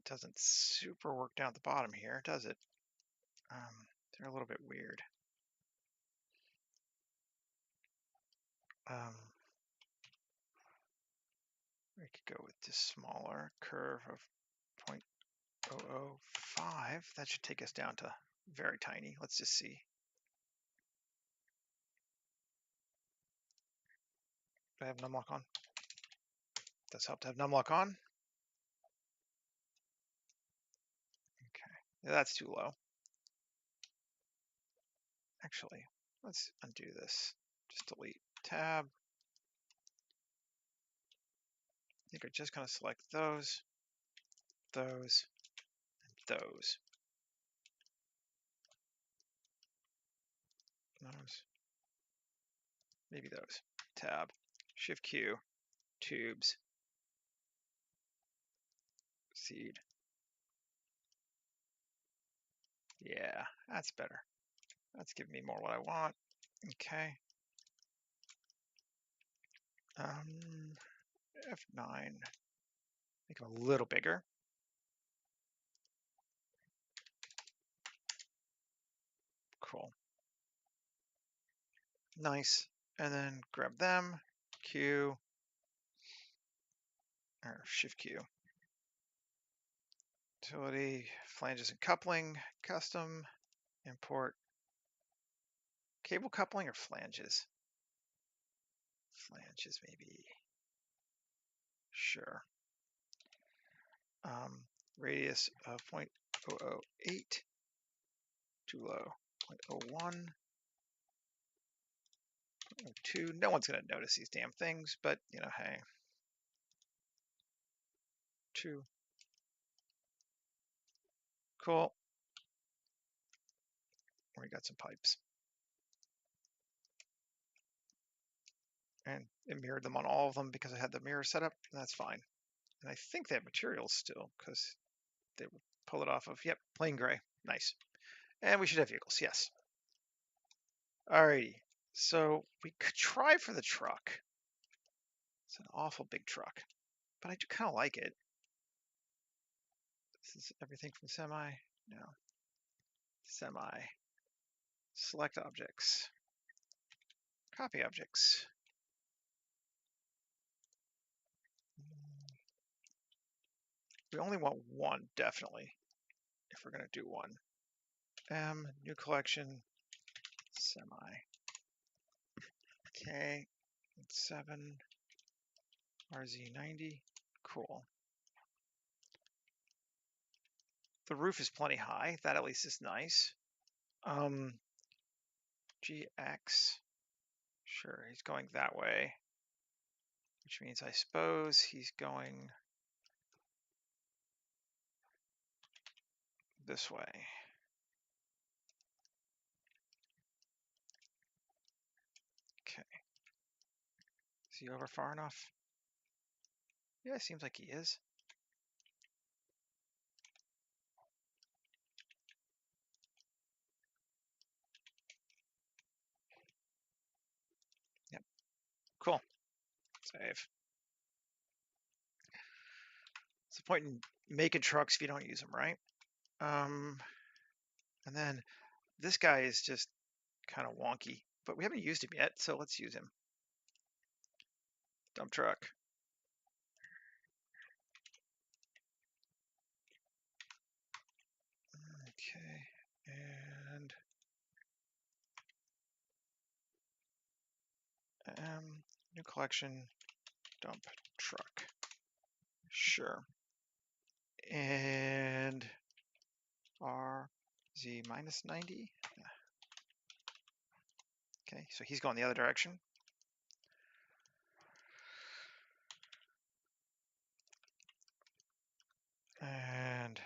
Doesn't super work down at the bottom here, does it? They're a little bit weird. We could go with this smaller curve of 0.005. That should take us down to very tiny. Let's just see. Do I have numlock on? Does help to have numlock on. Okay, yeah, that's too low. Actually, let's undo this. Just delete tab. I think we're just going to select those, and those. Maybe those. Tab, Shift Q, tubes, seed. Yeah, that's better. That's giving me more what I want. Okay. F9. Make them a little bigger. Cool. Nice. And then grab them, Q, or Shift Q. Utility, flanges and coupling, custom, import. Cable coupling or flanges? Flanges, maybe. Sure. Radius of 0.008. Too low. 0.01. 0.02. No one's going to notice these damn things, but, you know, hey. 2. Cool. We got some pipes. And it mirrored them on all of them because I had the mirror set up. That's fine. And I think they have materials still because they will pull it off of, yep, plain gray. Nice. And we should have vehicles, yes. Alrighty. So we could try for the truck. It's an awful big truck, but I do kind of like it. This is everything from semi. No. Semi. Select objects. Copy objects. We only want one, definitely, if we're going to do one. New collection, semi. Okay, 7, RZ90, cool. The roof is plenty high. That at least is nice. GX, sure, he's going that way, which means I suppose he's going this way. Okay. Is he over far enough? Yeah, it seems like he is. Save. What's the point in making trucks if you don't use them, right? And then this guy is just kind of wonky, but we haven't used him yet, so let's use him. Dump truck. Okay, and new collection, dump truck. Sure. And RZ minus 90. Okay, so he's going the other direction. And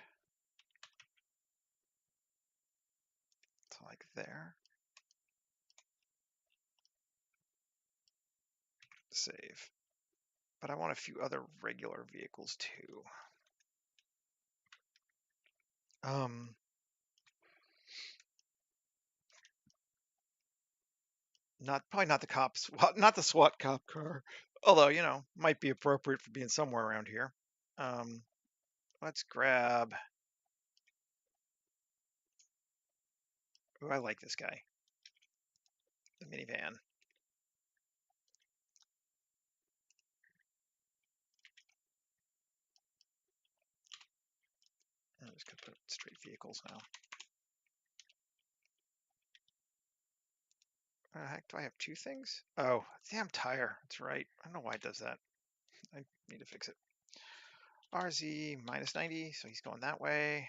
it's like there. Save. But I want a few other regular vehicles too. Probably not the cops, well, not the SWAT cop car. Although, you know, might be appropriate for being somewhere around here. Let's grab. Oh, I like this guy. The minivan. I'm just gonna put straight vehicles now. Heck, do I have two things? Oh, damn tire. That's right. I don't know why it does that. I need to fix it. RZ minus 90, so he's going that way.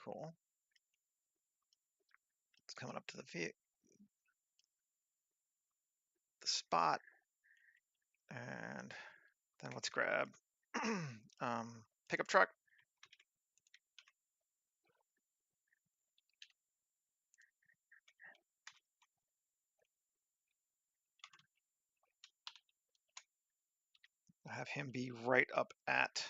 Cool. It's coming up to the spot. And then let's grab pickup truck. I'll have him be right up at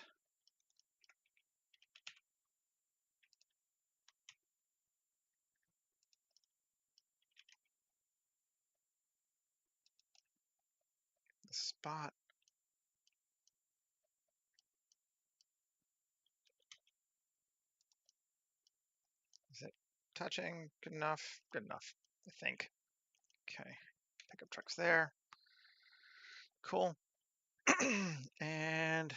the spot. Is it touching? Good enough? Good enough, I think. Okay, pickup truck's there. Cool. And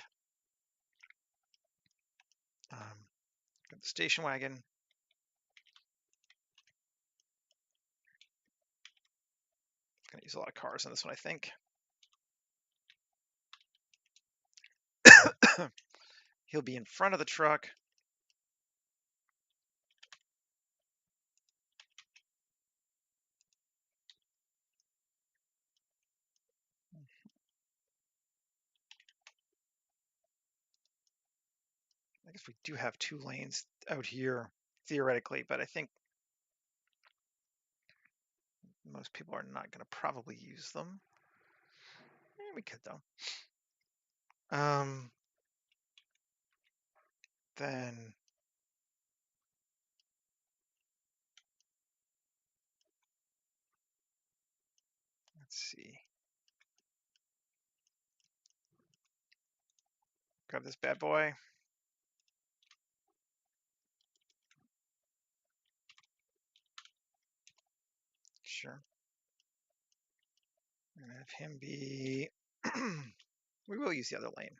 got the station wagon. Gonna use a lot of cars on this one, I think. He'll be in front of the truck. I guess we do have two lanes out here, theoretically, but I think most people are not going to probably use them. We could, though. Then let's see. Grab this bad boy. Sure. I'm gonna have him be. We will use the other lane.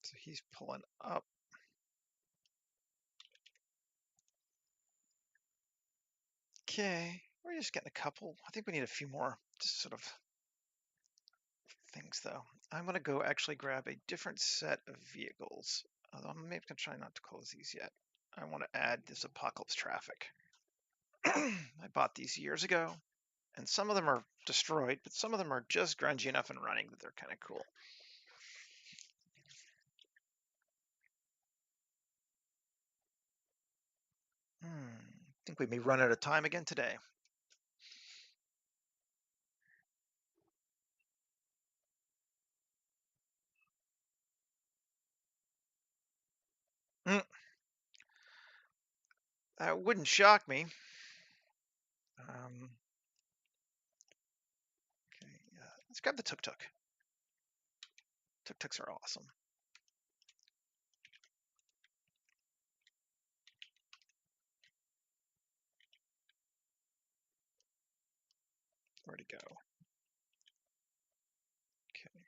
So he's pulling up. Okay, we're just getting a couple. I think we need a few more, just sort of things, though. I'm gonna go actually grab a different set of vehicles. Although I'm maybe gonna try not to close these yet. I want to add this apocalypse traffic. I bought these years ago, and some of them are destroyed, but some of them are just grungy enough and running that they're kind of cool. think we may run out of time again today. Mm, that wouldn't shock me. Okay, let's grab the tuk-tuk. Tuk-tuks are awesome. Where'd it go? Okay.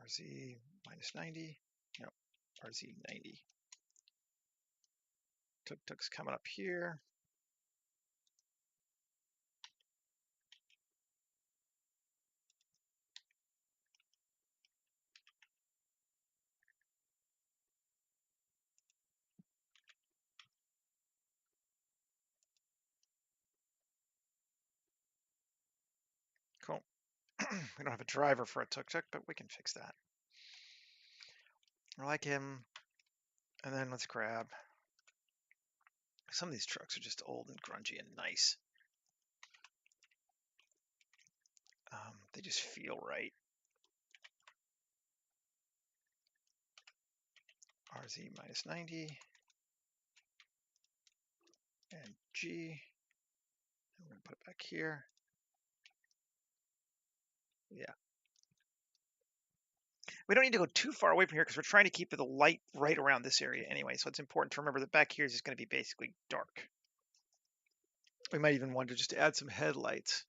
RZ minus 90. No, RZ 90. Tuk-tuk's coming up here. Cool. We don't have a driver for a tuk-tuk, but we can fix that. I like him. And then let's grab. Some of these trucks are just old and grungy and nice. They just feel right. RZ minus 90. And G. I'm going to put it back here. Yeah. We don't need to go too far away from here because we're trying to keep the light right around this area anyway. So it's important to remember that back here is just going to be basically dark. We might even want to just add some headlights.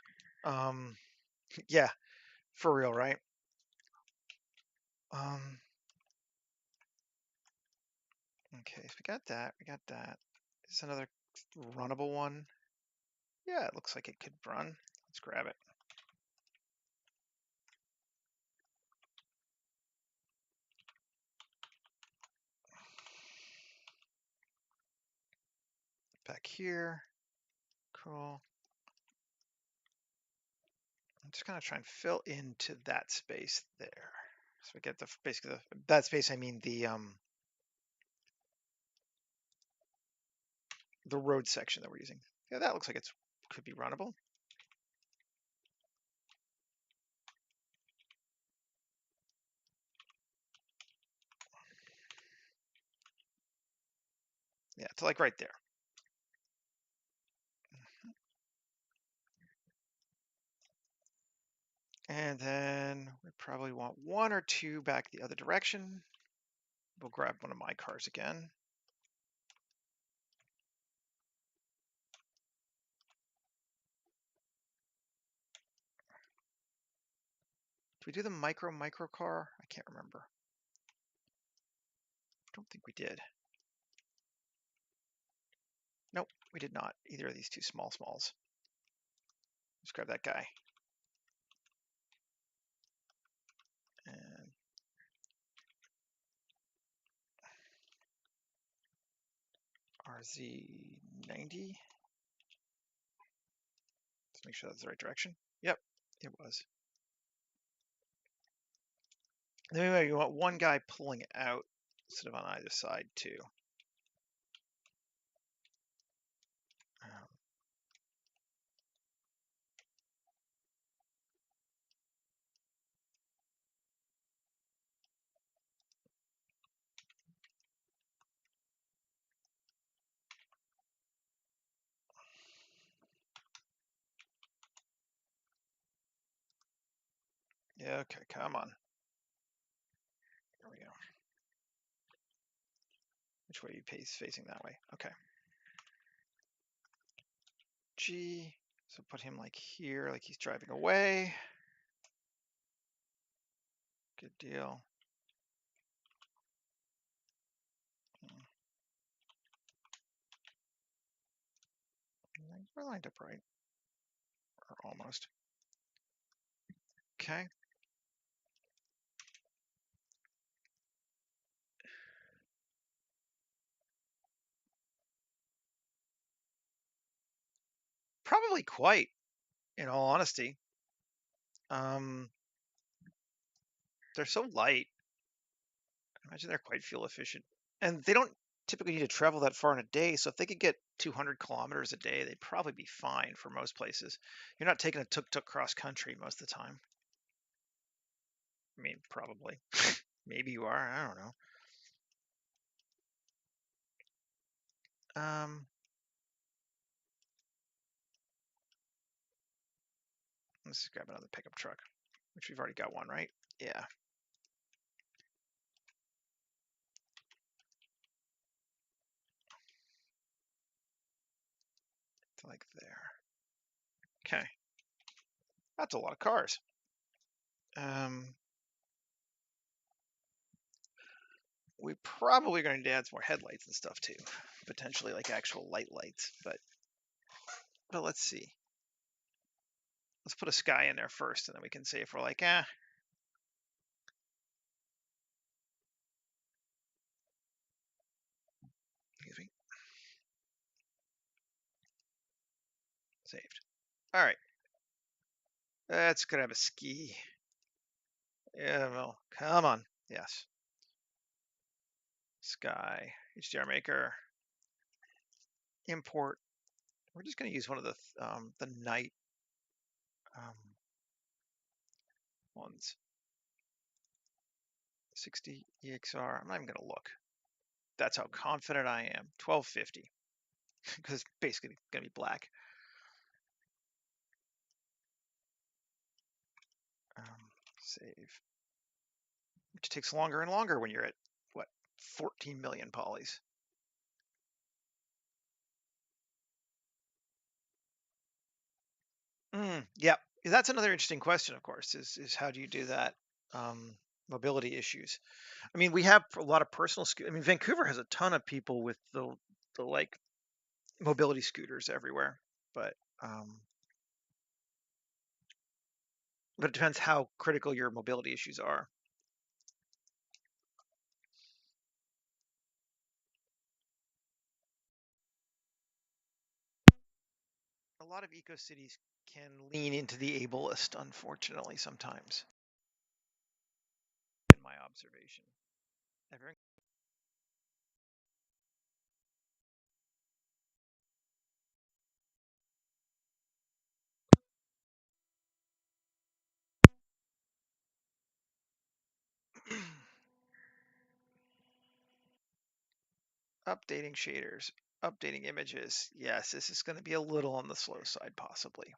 Yeah, for real, right? Okay, so we got that. We got that. Is this another runnable one? Yeah, it looks like it could run. Let's grab it. Back here. Cool. I'm just gonna try and fill into that space there. So we get the basically that space. I mean the road section that we're using. Yeah, that looks like it could be runnable. Yeah, it's like right there. And then we probably want one or two back the other direction. We'll grab one of my cars again. Did we do the micro car? I can't remember. I don't think we did. Nope, we did not. Either of these two smalls. Let's grab that guy. And RZ90. Let's make sure that's the right direction. Yep, it was. And then maybe you want one guy pulling it out instead of on either side too. Yeah, okay, come on. There we go. Which way are you facing that way? Okay. G, so put him like here, like he's driving away. Good deal. We're lined up right, or almost. Okay. Probably quite, in all honesty. They're so light. Imagine they're quite fuel efficient. And they don't typically need to travel that far in a day. So if they could get 200 kilometers a day, they'd probably be fine for most places. You're not taking a tuk-tuk cross country most of the time. I mean, probably. Maybe you are. I don't know. Let's just grab another pickup truck, which we've already got one, right? Yeah. To like there. Okay. That's a lot of cars. We probably going to add some more headlights and stuff too, potentially like actual lights. But let's see. Let's put a sky in there first, and then we can see if we're like, excuse me. Saved. All right. Let's grab a ski. Yeah, well, come on. Yes. Sky. HDR maker. Import. We're just going to use one of the night ones. 60 EXR. I'm not even going to look. That's how confident I am. 1250. Because it's basically going to be black. Save. Which takes longer and longer when you're at, what, 14 million polys. Yeah, that's another interesting question, of course, is how do you do that? Mobility issues. I mean, we have a lot of personal I mean, Vancouver has a ton of people with the like mobility scooters everywhere, but it depends how critical your mobility issues are. A lot of eco cities can lean into the ableist, unfortunately, sometimes, in my observation. Everyone updating shaders, updating images. Yes, this is going to be a little on the slow side, possibly.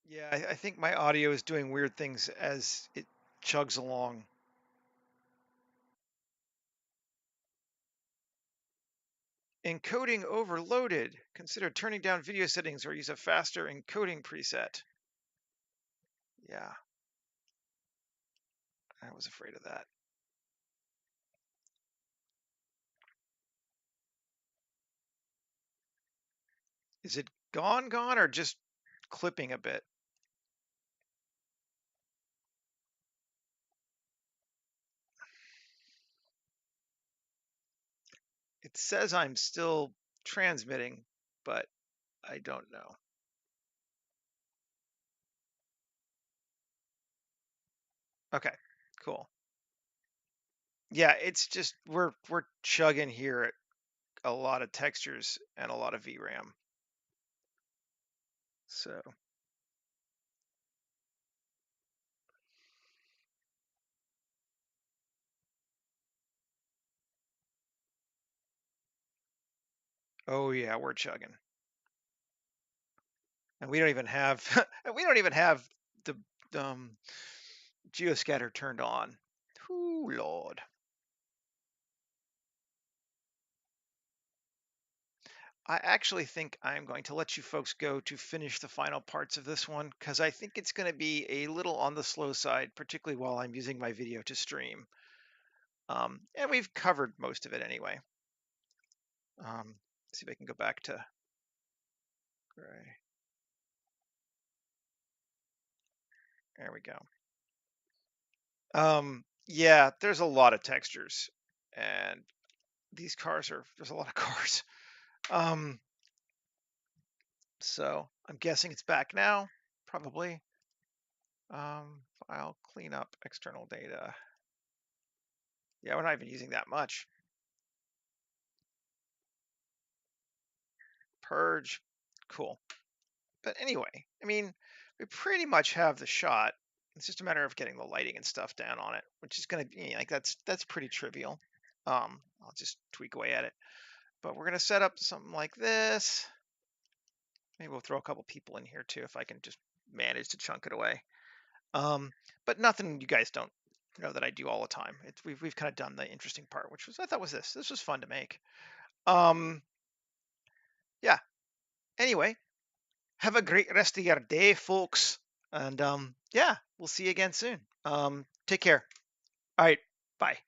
Yeah, I think my audio is doing weird things as it chugs along. Encoding overloaded. Consider turning down video settings or use a faster encoding preset. Yeah, I was afraid of that. Is it gone, or just clipping a bit? It says I'm still transmitting, but I don't know. Okay, cool. Yeah, it's just we're chugging here at a lot of textures and a lot of VRAM. So oh yeah, we're chugging. And we don't even have the geoscatter turned on. Ooh, Lord. I actually think I'm going to let you folks go to finish the final parts of this one because I think it's going to be a little on the slow side, particularly while I'm using my video to stream. And we've covered most of it anyway. See if I can go back to gray. There we go. Yeah, there's a lot of textures, and these cars there's a lot of cars. Um, so I'm guessing it's back now, probably. File, clean up external data. Yeah, we're not even using that much. Purge, cool. But anyway, I mean, we pretty much have the shot. It's just a matter of getting the lighting and stuff down on it, which is going to be like that's pretty trivial. I'll just tweak away at it. But we're going to set up something like this. Maybe we'll throw a couple people in here too if I can just manage to chunk it away. But nothing you guys don't know that I do all the time. We've kind of done the interesting part, which was I thought was this. This was fun to make. Yeah. Anyway, have a great rest of your day, folks. And yeah, we'll see you again soon. Take care. All right. Bye.